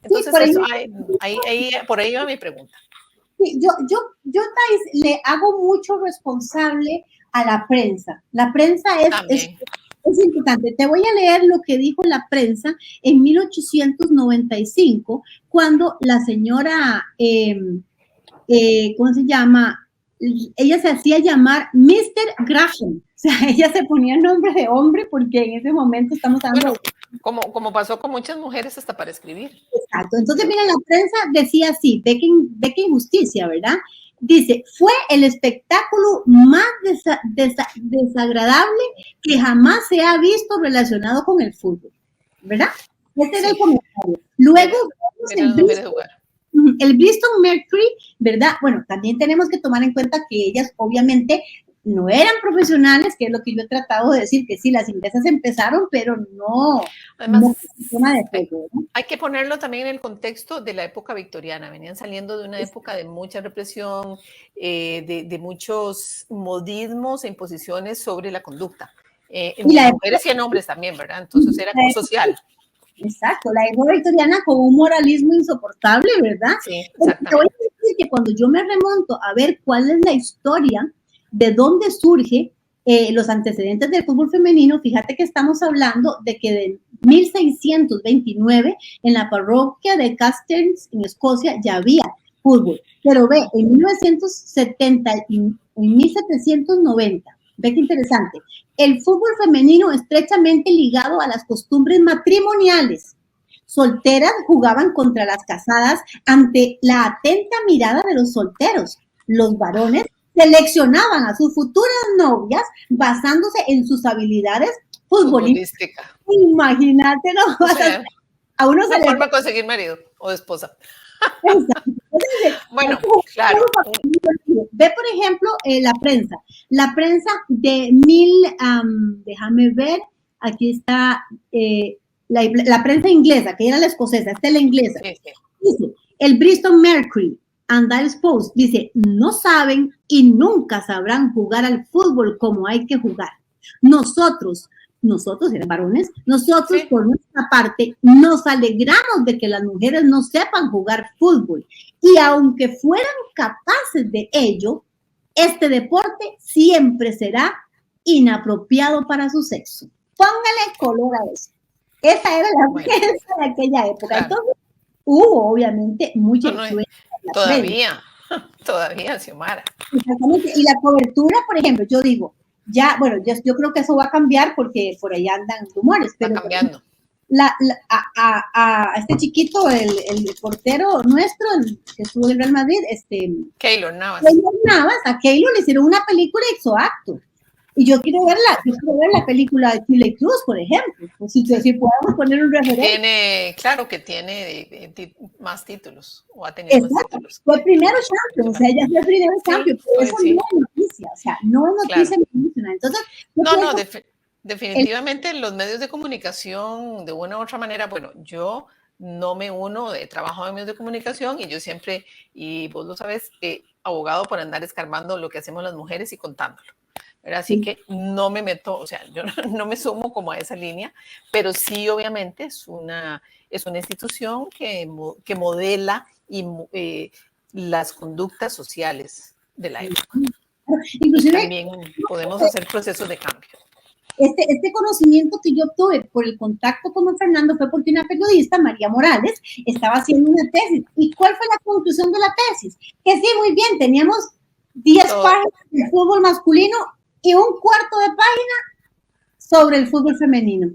A: Entonces, por ahí va mi pregunta.
B: Sí, yo le hago mucho responsable a la prensa. La prensa es importante. Te voy a leer lo que dijo la prensa en 1895, cuando la señora, ¿cómo se llama? Ella se hacía llamar Mr. Graham. O sea, ella se ponía el nombre de hombre porque en ese momento estamos hablando...
A: Bueno, como pasó con muchas mujeres hasta para escribir.
B: Exacto. Entonces, mira, la prensa decía así, ve que injusticia, ¿verdad? Dice, fue el espectáculo más desagradable que jamás se ha visto relacionado con el fútbol, ¿verdad? Este era el comentario. Luego, el Bristol Mercury, ¿verdad? Bueno, también tenemos que tomar en cuenta que ellas obviamente no eran profesionales, que es lo que yo he tratado de decir, que sí, las inglesas empezaron, pero no.
A: Además, hay que ponerlo también en el contexto de la época victoriana. Venían saliendo de una época de mucha represión, de muchos modismos e imposiciones sobre la conducta. En mujeres y en hombres también, ¿verdad? Entonces era como social.
B: Exacto, la época victoriana con un moralismo insoportable, ¿verdad?
A: Sí, exactamente.
B: Te voy a decir que cuando yo me remonto a ver cuál es la historia, de dónde surge los antecedentes del fútbol femenino, fíjate que estamos hablando de que de 1629 en la parroquia de Casterns, en Escocia, ya había fútbol. Pero ve, en 1970 y en 1790, ve qué interesante, el fútbol femenino estrechamente ligado a las costumbres matrimoniales. Solteras jugaban contra las casadas ante la atenta mirada de los solteros. Los varones seleccionaban a sus futuras novias basándose en sus habilidades futbolísticas. Imagínate, ¿no?
A: O sea, a uno se le forma conseguir marido o esposa. Bueno, claro.
B: Ve, por ejemplo, la prensa. La prensa de déjame ver, aquí está la prensa inglesa, que era la escocesa, esta es la inglesa. Sí. Dice, el Bristol Mercury and Dial Post dice, no saben y nunca sabrán jugar al fútbol como hay que jugar. Nosotros eran varones, nosotros sí, por nuestra parte nos alegramos de que las mujeres no sepan jugar fútbol y aunque fueran capaces de ello, este deporte siempre será inapropiado para su sexo. Póngale color a eso. Esa era la prensa de aquella época. Claro. Entonces, hubo obviamente mucha influencia.
A: Todavía, Xiomara.
B: Exactamente. Y la cobertura, por ejemplo, yo digo, yo creo que eso va a cambiar porque por ahí andan rumores. Pero
A: va cambiando.
B: A este chiquito, el portero nuestro, que estuvo en Real Madrid,
A: Keylor Navas.
B: A Keylor le hicieron una película ipso acto. Y yo quiero ver la película de Chile Cruz, por ejemplo. Pues si podemos poner un referente.
A: Claro que tiene más títulos, o ha tenido más títulos.
B: Fue primero champion, o sea, ella fue primero champion, pero eso no es noticia, o sea, no es noticia internacional. Entonces,
A: definitivamente los medios de comunicación, de una u otra manera, bueno, yo no me uno, he trabajado en medios de comunicación y yo siempre, y vos lo sabes, abogado por andar escarbando lo que hacemos las mujeres y contándolo. ¿Verdad? Así que no me meto, o sea, yo no me sumo como a esa línea, pero sí obviamente es una institución que modela las conductas sociales de la época.
B: Inclusive,
A: y también podemos hacer procesos de cambio.
B: Este conocimiento que yo obtuve por el contacto con don Fernando fue porque una periodista, María Morales, estaba haciendo una tesis. ¿Y cuál fue la conclusión de la tesis? Que sí, muy bien, teníamos 10 páginas de fútbol masculino y un cuarto de página sobre el fútbol femenino.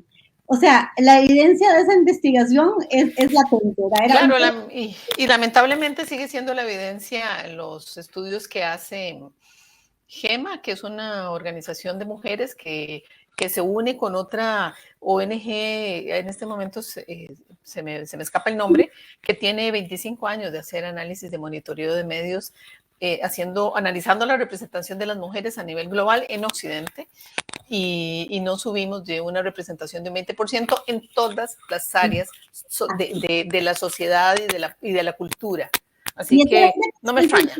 B: O sea, la evidencia de esa investigación es latente.
A: Claro, y lamentablemente sigue siendo la evidencia en los estudios que hace GEMA, que es una organización de mujeres que se une con otra ONG, en este momento se me escapa el nombre, que tiene 25 años de hacer análisis de monitoreo de medios, analizando la representación de las mujeres a nivel global en Occidente, y no subimos de una representación de un 20% en todas las áreas de la sociedad y de la cultura. Así que no me extraña.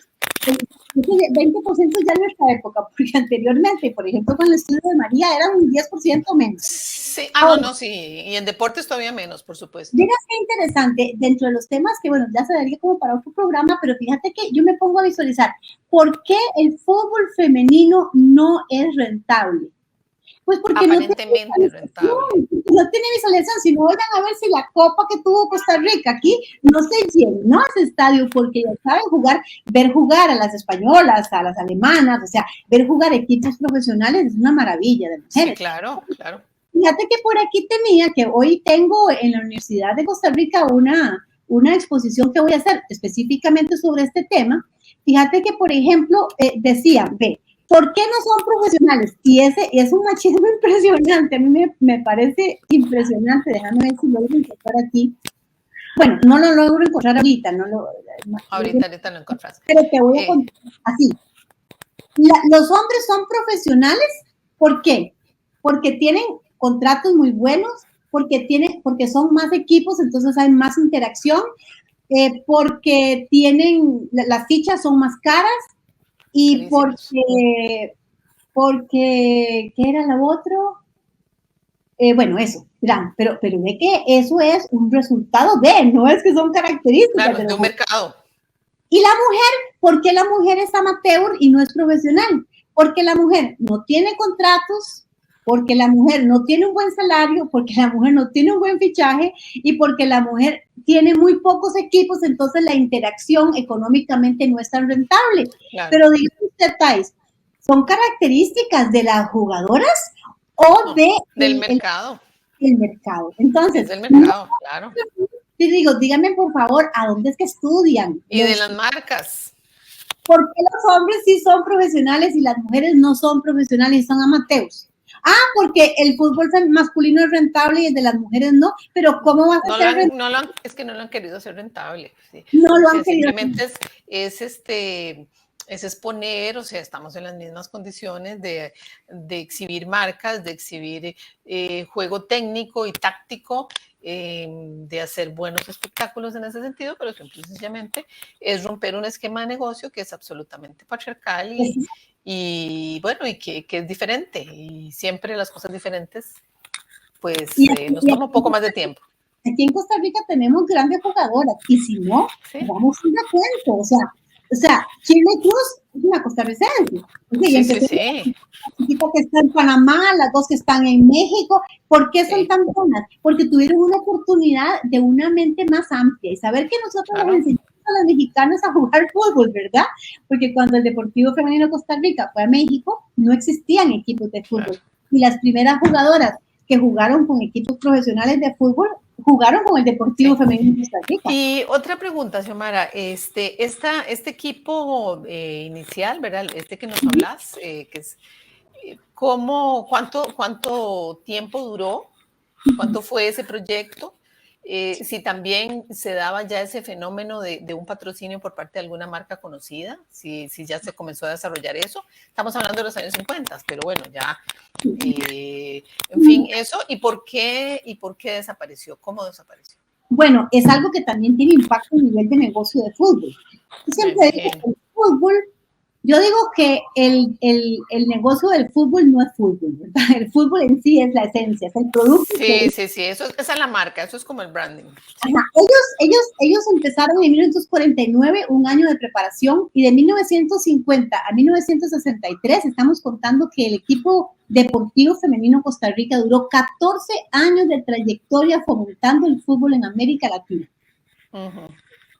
B: El 20% ya en nuestra época, porque anteriormente, por ejemplo, con el estudio de María era un 10% menos.
A: Sí, ahora, sí, y en deportes todavía menos, por supuesto.
B: Mira qué interesante, dentro de los temas que, bueno, ya se daría como para otro programa, pero fíjate que yo me pongo a visualizar, ¿por qué el fútbol femenino no es rentable? Pues porque
A: aparentemente no rentable.
B: No tiene visualización. Si no, vayan a ver si la copa que tuvo Costa Rica aquí no se llenó ese estadio, porque ya saben ver jugar a las españolas, a las alemanas, o sea, ver jugar equipos profesionales es una maravilla de mujeres.
A: Sí, claro, claro.
B: Fíjate que por aquí tenía que hoy tengo en la Universidad de Costa Rica una exposición que voy a hacer específicamente sobre este tema. Fíjate que, por ejemplo, decían, ¿por qué no son profesionales? Y ese es un machismo impresionante. A mí me parece impresionante. Déjame ver si lo logro encontrar aquí. Bueno, no lo logro encontrar ahorita.
A: Ahorita lo encontrás.
B: Pero te voy a contar así. Los hombres son profesionales. ¿Por qué? Porque tienen contratos muy buenos, porque son más equipos, entonces hay más interacción, porque las fichas son más caras, y porque ¿qué era lo otro? Bueno, eso, pero ve que eso es un resultado no es que son características
A: de un mercado.
B: Y la mujer, ¿por qué la mujer es amateur y no es profesional? Porque la mujer no tiene contratos, porque la mujer no tiene un buen salario, porque la mujer no tiene un buen fichaje y porque la mujer tiene muy pocos equipos, entonces la interacción económicamente no es tan rentable. Claro. Pero dígame usted, Thais, ¿son características de las jugadoras o
A: del mercado?
B: El mercado. Entonces,
A: es del mercado, claro.
B: Te digo, díganme por favor, ¿a dónde es que estudian?
A: Y de las marcas.
B: ¿Por qué los hombres sí son profesionales y las mujeres no son profesionales y son amateurs? Porque el fútbol masculino es rentable y el de las mujeres no, pero ¿cómo va a ser rentable?
A: Es que no lo han querido hacer rentable. Sí.
B: No lo han querido.
A: Simplemente es exponer, o sea, estamos en las mismas condiciones de exhibir marcas, de exhibir juego técnico y táctico, de hacer buenos espectáculos en ese sentido, pero simple y sencillamente es romper un esquema de negocio que es absolutamente patriarcal y bueno, y que es diferente, y siempre las cosas diferentes, pues nos toma un poco más de tiempo.
B: Aquí en Costa Rica tenemos grandes jugadoras, y si no, vamos a ir a cuento, o sea, Shirley Cruz es una costarricense.
A: Sí.
B: La chiquita que está en Panamá, las dos que están en México. ¿Por qué son tan buenas? Porque tuvieron una oportunidad de una mente más amplia y saber que nosotros les enseñamos a las mexicanas a jugar fútbol, ¿verdad? Porque cuando el Deportivo Femenino de Costa Rica fue a México, no existían equipos de fútbol. Y las primeras jugadoras que jugaron con equipos profesionales de fútbol jugaron con el Deportivo Femenino de Costa Rica.
A: Y otra pregunta, Xiomara, este equipo inicial, ¿verdad? Que nos hablas, que es, ¿cuánto tiempo duró? ¿Cuánto fue ese proyecto? Si también se daba ya ese fenómeno de un patrocinio por parte de alguna marca conocida, si ya se comenzó a desarrollar eso. Estamos hablando de los años 50, pero bueno, ya, en fin, eso. ¿Y por qué desapareció? ¿Cómo desapareció?
B: Bueno, es algo que también tiene impacto a nivel de negocio de fútbol. Yo siempre digo que el fútbol, yo digo que el negocio del fútbol no es fútbol, ¿verdad? El fútbol en sí es la esencia, es el producto.
A: Sí, esa es la marca, eso es como el branding. Sí.
B: Ajá. Ellos empezaron en 1949, un año de preparación, y de 1950 a 1963 estamos contando que el equipo deportivo femenino Costa Rica duró 14 años de trayectoria fomentando el fútbol en América Latina.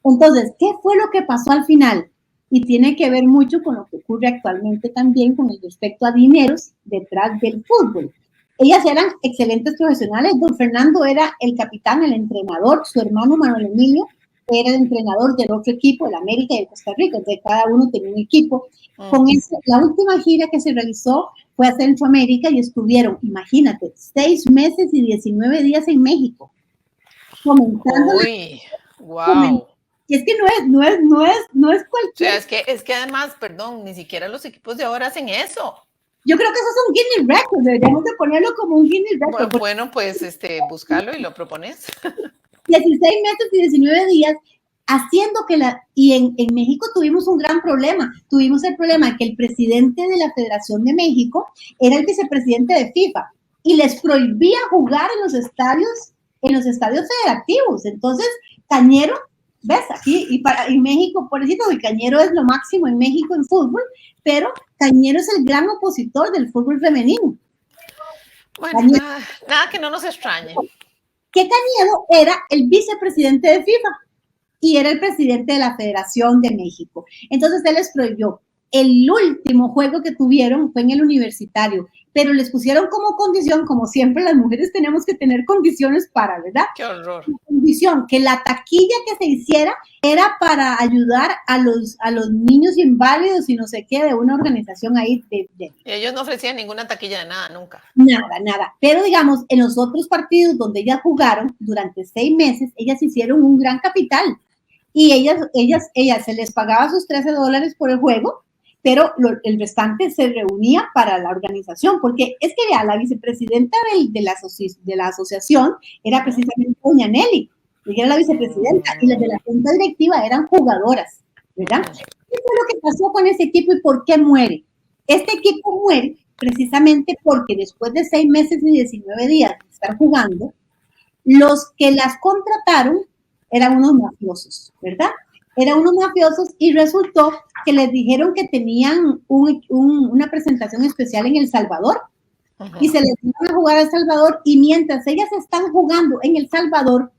B: Entonces, ¿qué fue lo que pasó al final? Y tiene que ver mucho con lo que ocurre actualmente también con respecto a dineros detrás del fútbol. Ellas eran excelentes profesionales. Don Fernando era el capitán, el entrenador. Su hermano Manuel Emilio era el entrenador del otro equipo, el América y de Costa Rica. Entonces, cada uno tenía un equipo. Con eso, la última gira que se realizó fue a Centroamérica y estuvieron, imagínate, 6 meses y 19 días en México. Comentando.
A: Uy, wow.
B: Y es que no es cualquier.
A: O sea, es que además, perdón, ni siquiera los equipos de ahora hacen eso.
B: Yo creo que eso es un Guinness Record, deberíamos de ponerlo como un Guinness Record.
A: Bueno, pues búscalo y lo propones.
B: 16 meses y 19 días haciendo que y en México tuvimos un gran problema. Tuvimos el problema que el presidente de la Federación de México era el vicepresidente de FIFA y les prohibía jugar en los estadios federativos. Entonces, Cañero, ¿ves? Aquí, y México, por decirlo, el Cañero es lo máximo en México en fútbol, pero Cañero es el gran opositor del fútbol femenino.
A: Bueno, nada que no nos extrañe.
B: Que Cañero era el vicepresidente de FIFA y era el presidente de la Federación de México. Entonces él les prohibió. El último juego que tuvieron fue en el Universitario, pero les pusieron como condición, como siempre las mujeres tenemos que tener condiciones para, ¿verdad?
A: ¡Qué horror!
B: La condición que la taquilla que se hiciera era para ayudar a los niños inválidos y no sé qué, de una organización ahí.
A: Y ellos no ofrecían ninguna taquilla de nada, nunca.
B: Nada. Pero digamos, en los otros partidos donde ellas jugaron, durante 6 meses, ellas hicieron un gran capital. Y ellas se les pagaba sus $13 por el juego, pero el restante se reunía para la organización, porque es que ya la vicepresidenta de la asociación era precisamente doña Nelly, ella era la vicepresidenta, y las de la junta directiva eran jugadoras, ¿verdad? ¿Qué fue lo que pasó con ese equipo y por qué muere? Este equipo muere precisamente porque después de 6 meses y 19 días de estar jugando, los que las contrataron eran unos mafiosos, ¿verdad? Eran unos mafiosos y resultó que les dijeron que tenían una presentación especial en El Salvador y se les iban a jugar a El Salvador y mientras ellas están jugando en El Salvador,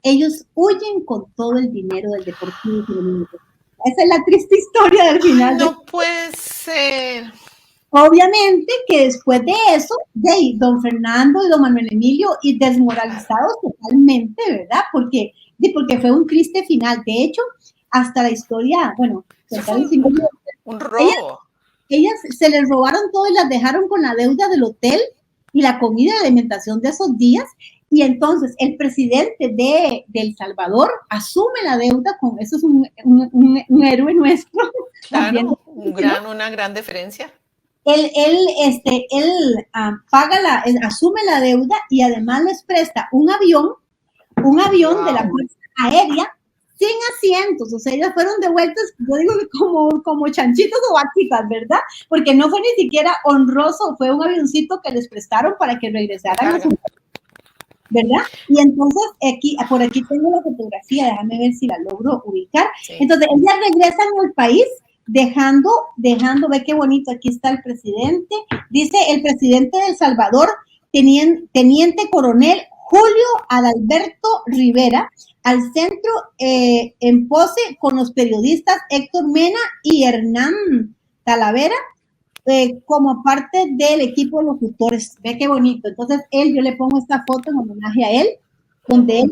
B: ellos huyen con todo el dinero del Deportivo Femenino. Esa es la triste historia del final.
A: No puede ser.
B: Obviamente que después de eso, don Fernando y don Manuel Emilio y desmoralizados totalmente, ¿verdad? Porque fue un triste final. De hecho, hasta la historia, bueno,
A: un robo.
B: Ellas se les robaron todo y las dejaron con la deuda del hotel y la comida de alimentación de esos días. Y entonces el presidente de El Salvador asume la deuda, eso es un héroe nuestro.
A: Claro, una gran deferencia.
B: Él asume la deuda y además les presta un avión de la Fuerza Aérea sin asientos, o sea, ellas fueron devueltas, yo digo como chanchitos o vaquitas, ¿verdad? Porque no fue ni siquiera honroso, fue un avioncito que les prestaron para que regresaran a su país, ¿verdad? Y entonces, por aquí tengo la fotografía, déjame ver si la logro ubicar. Sí. Entonces, ellas regresan al país dejando, ve qué bonito, aquí está el presidente, dice el presidente de El Salvador, teniente coronel Julio Adalberto Rivera, al centro en pose con los periodistas Héctor Mena y Hernán Talavera, como parte del equipo de locutores. Ve qué bonito. Entonces, yo le pongo esta foto en homenaje a él, donde él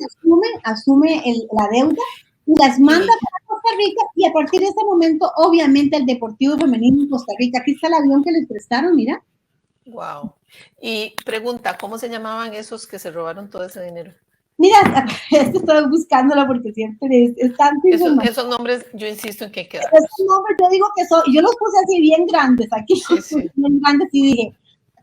B: asume la deuda y las manda para Costa Rica, y a partir de ese momento, obviamente, el Deportivo Femenino en Costa Rica, aquí está el avión que les prestaron, mira.
A: Wow. Y pregunta, ¿cómo se llamaban esos que se robaron todo ese dinero?
B: Mira, estoy buscándolo porque siempre es tanto.
A: Esos nombres, yo insisto en que quedan.
B: Esos nombres, yo digo que yo los puse así bien grandes, aquí sí. Bien grandes, y dije,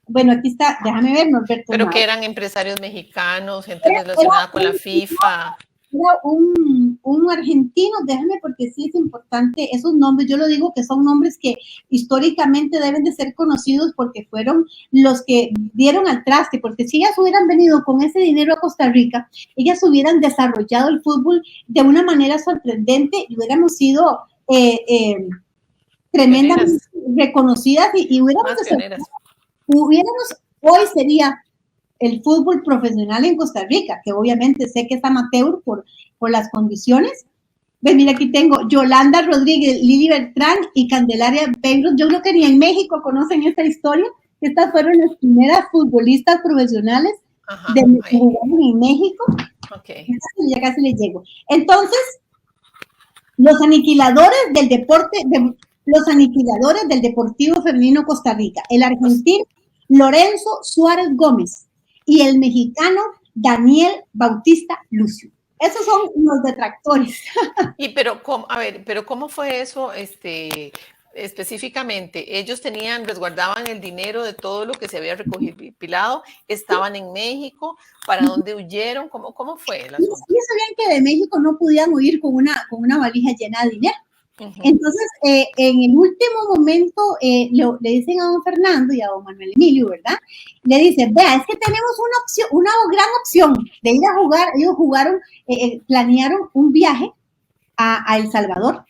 B: bueno, aquí está, déjame ver, Norberto.
A: Pero que eran empresarios mexicanos, gente relacionada con la FIFA.
B: era un argentino, déjame porque sí es importante esos nombres, yo lo digo que son nombres que históricamente deben de ser conocidos porque fueron los que dieron al traste, porque si ellas hubieran venido con ese dinero a Costa Rica, ellas hubieran desarrollado el fútbol de una manera sorprendente y hubiéramos sido tremendamente reconocidas y hubiéramos, hoy sería el fútbol profesional en Costa Rica, que obviamente sé que es amateur por las condiciones. Ves, mira, aquí tengo Yolanda Rodríguez, Lili Bertrán y Candelaria Pegros. Yo creo que ni en México conocen esta historia. Estas fueron las primeras futbolistas profesionales que jugaron en México.
A: Okay.
B: Ya casi les llego. Entonces, los aniquiladores del deporte, los aniquiladores del Deportivo Femenino Costa Rica, el argentino Lorenzo Suárez Gómez y el mexicano Daniel Bautista Lucio. Esos son los detractores.
A: Y pero, ¿cómo fue eso específicamente? Ellos resguardaban el dinero de todo lo que se había recopilado, estaban en México, ¿para dónde huyeron? ¿Cómo fue el asunto?
B: Sí sabían que de México no podían huir con una valija llena de dinero. Entonces, en el último momento, le dicen a don Fernando y a don Manuel Emilio, ¿verdad? Le dicen, vea, es que tenemos una gran opción de ir a jugar. Ellos planearon un viaje a El Salvador.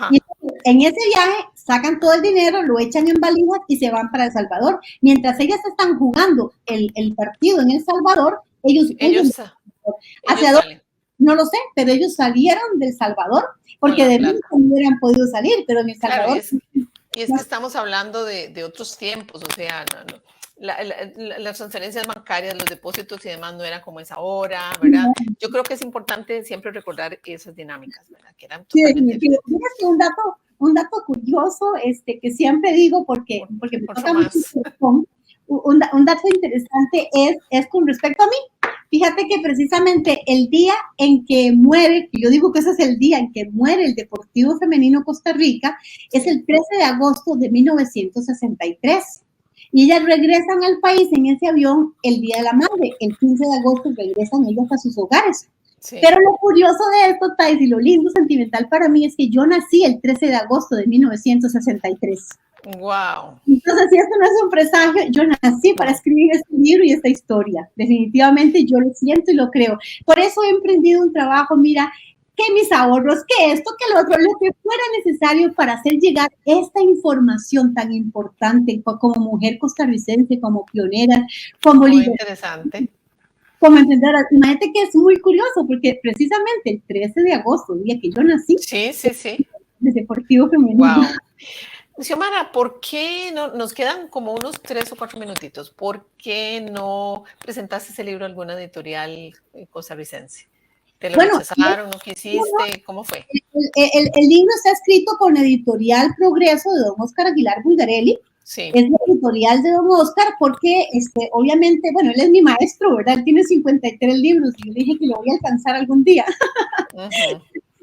B: Y en ese viaje sacan todo el dinero, lo echan en valijas y se van para El Salvador. Mientras ellas están jugando el partido en El Salvador, ellos ¿hacia dónde? No lo sé, pero ellos salieron del Salvador, porque de México no hubieran podido salir, pero en El Salvador...
A: Claro, y es que estamos hablando de otros tiempos, o sea, las transferencias bancarias, los depósitos y demás no eran como es ahora, ¿verdad? Yo creo que es importante siempre recordar esas dinámicas, ¿verdad? Que eran totalmente diferentes.
B: Un dato curioso que siempre digo, porque me toca mucho, un dato interesante es con respecto a mí. Fíjate que precisamente el día en que muere, que yo digo que ese es el día en que muere el Deportivo Femenino Costa Rica, es el 13 de agosto de 1963. Y ellas regresan al país en ese avión el Día de la Madre. El 15 de agosto regresan ellas a sus hogares. Sí. Pero lo curioso de esto, Thais, y lo lindo, sentimental para mí, es que yo nací el 13 de agosto de 1963.
A: Wow.
B: Entonces, si esto no es un presagio, yo nací para escribir este libro y esta historia. Definitivamente yo lo siento y lo creo. Por eso he emprendido un trabajo, mira, que mis ahorros, que esto, que lo otro, lo que fuera necesario para hacer llegar esta información tan importante como mujer costarricense, como pionera, como
A: líder. Muy interesante.
B: Como entendedora. Imagínate que es muy curioso, porque precisamente el 13 de agosto, el día que yo nací,
A: sí.
B: de Deportivo Femenino.
A: Wow. Xiomara, ¿por qué no nos quedan como unos 3 o 4 minutitos? ¿Por qué no presentaste ese libro a alguna editorial costarricense? ¿Te lo rechazaron? ¿No quisiste? ¿Cómo fue?
B: El libro está escrito con Editorial Progreso de don Óscar Aguilar Bulgarelli. Sí. Es la editorial de don Óscar porque, obviamente, bueno, él es mi maestro, ¿verdad? Él tiene 53 libros y yo dije que lo voy a alcanzar algún día.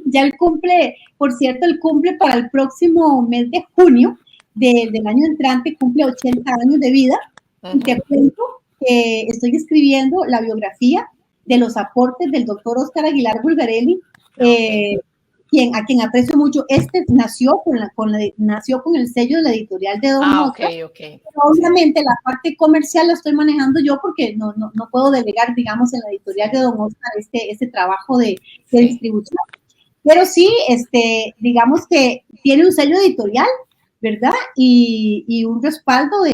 B: Ya él cumple, por cierto, él cumple para el próximo mes de junio del año entrante, cumple 80 años de vida. Y te cuento que estoy escribiendo la biografía de los aportes del doctor Óscar Aguilar Bulgarelli, a quien aprecio mucho. Nació con el sello de la editorial de don Óscar.
A: Okay.
B: Obviamente la parte comercial la estoy manejando yo porque no puedo delegar, digamos, en la editorial de don Óscar este trabajo de distribución. Pero sí, digamos que tiene un sello editorial, ¿verdad? Y un respaldo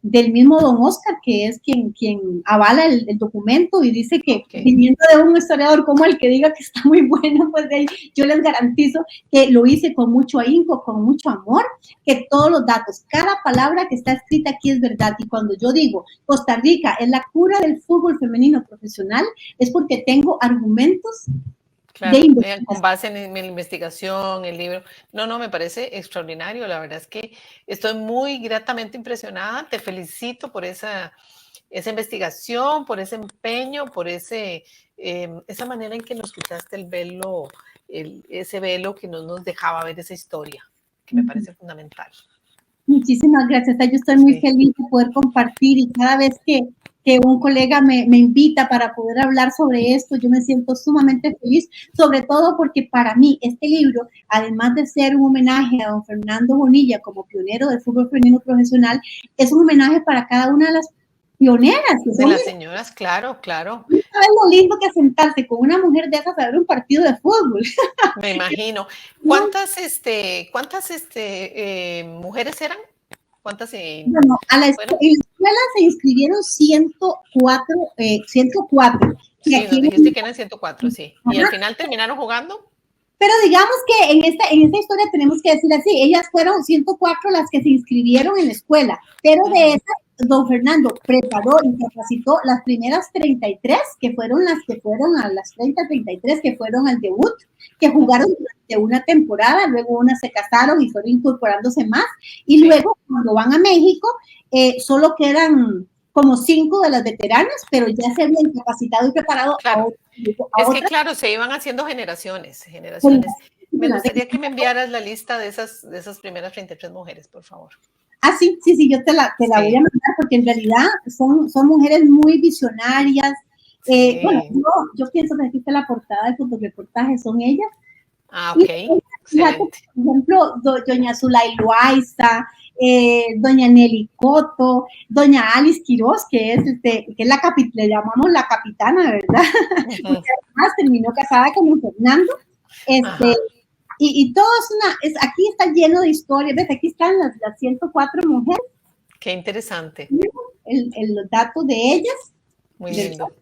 B: del mismo don Óscar, que es quien avala el documento y dice que viniendo de un historiador como el que diga que está muy bueno, pues yo les garantizo que lo hice con mucho ahínco, con mucho amor, que todos los datos, cada palabra que está escrita aquí es verdad. Y cuando yo digo Costa Rica es la cuna del fútbol femenino profesional, es porque tengo argumentos.
A: Claro, con base en mi investigación, el libro. No, me parece extraordinario. La verdad es que estoy muy gratamente impresionada. Te felicito por esa investigación, por ese empeño, por esa manera en que nos quitaste el velo, ese velo que no nos dejaba ver esa historia, que me parece fundamental.
B: Muchísimas gracias. Yo estoy muy feliz de poder compartir y cada vez que que un colega me invita para poder hablar sobre esto. Yo me siento sumamente feliz, sobre todo porque para mí este libro, además de ser un homenaje a don Fernando Bonilla como pionero del fútbol femenino profesional, es un homenaje para cada una de las pioneras.
A: De las señoras, claro, claro.
B: ¿Sabes lo lindo que es sentarse con una mujer de esas a ver un partido de fútbol?
A: Me imagino. ¿Cuántas mujeres eran? ¿Cuántas
B: Bueno, en la escuela se inscribieron 104, 104. Y
A: sí,
B: aquí
A: nos dijiste que eran 104, sí. ¿Y al final terminaron jugando?
B: Pero digamos que en esta historia tenemos que decir así, ellas fueron 104 las que se inscribieron en la escuela, pero de esas, don Fernando preparó y capacitó las primeras 33, que fueron las que fueron a las 33 que fueron al debut, que jugaron durante una temporada, luego unas se casaron y fueron incorporándose más, y luego cuando van a México, solo quedan como 5 de las veteranas, pero ya se habían capacitado y preparado
A: claro. Que claro, se iban haciendo generaciones. Me gustaría que me enviaras la lista de esas primeras 33 mujeres, por favor.
B: Ah, sí, yo te la voy a mandar porque en realidad son mujeres muy visionarias. Bueno, yo pienso que aquí está la portada del fotoreportaje, son ellas.
A: Ah, ok.
B: Fíjate, por ejemplo, doña Zulay Loaiza, doña Nelly Coto, doña Alice Quiroz, que es le llamamos la capitana, ¿verdad? Porque además terminó casada con don Fernando. Y todo aquí está lleno de historias, ¿ves? Aquí están las 104 mujeres.
A: Qué interesante.
B: Los datos de ellas.
A: Muy lindo.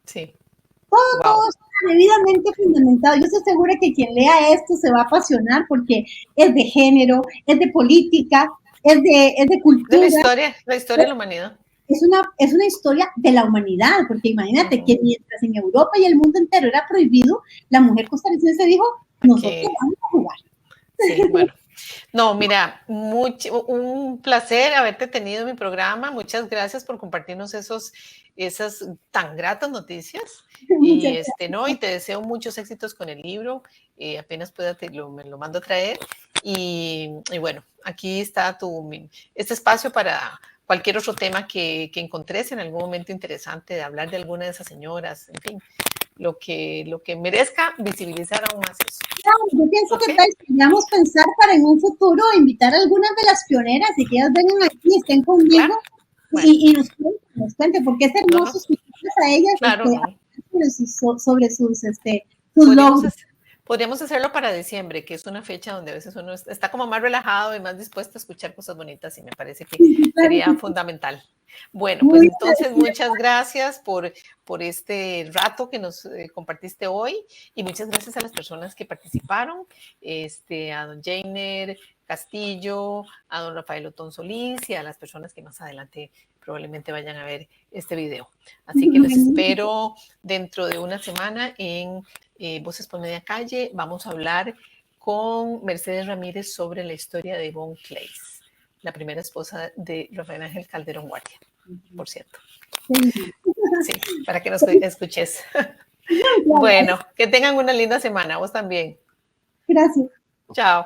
A: Sí.
B: Todo está debidamente fundamentado. Yo estoy segura que quien lea esto se va a apasionar porque es de género, es de política, es de cultura.
A: De la historia de la humanidad.
B: Es una historia de la humanidad, porque imagínate que mientras en Europa y el mundo entero era prohibido, la mujer costarricense dijo, nosotros vamos a jugar.
A: Sí, bueno. No, mira, un placer haberte tenido en mi programa. Muchas gracias por compartirnos esas tan gratas noticias. Y y te deseo muchos éxitos con el libro. Apenas pueda me lo mando a traer. Y bueno, aquí está este espacio para cualquier otro tema que encontres en algún momento interesante de hablar de alguna de esas señoras, en fin, lo que merezca visibilizar aún más eso.
B: Yo pienso que podríamos pensar para en un futuro invitar a algunas de las pioneras y que ellas vengan aquí y estén conmigo y nos cuenten, porque es hermoso escucharles a ellas sobre sus logros.
A: Podríamos hacerlo para diciembre, que es una fecha donde a veces uno está como más relajado y más dispuesto a escuchar cosas bonitas y me parece que sería fundamental. Bueno, pues entonces muchas gracias por este rato que nos compartiste hoy y muchas gracias a las personas que participaron, a don Jainer Castillo, a don Rafael Otón Solís y a las personas que más adelante probablemente vayan a ver este video. Así que los espero dentro de una semana en Voces por Media Calle. Vamos a hablar con Mercedes Ramírez sobre la historia de Yvonne Clays, la primera esposa de Rafael Ángel Calderón Guardia, por cierto. Sí, para que nos escuches. Bueno, que tengan una linda semana, vos también.
B: Gracias.
A: Chao.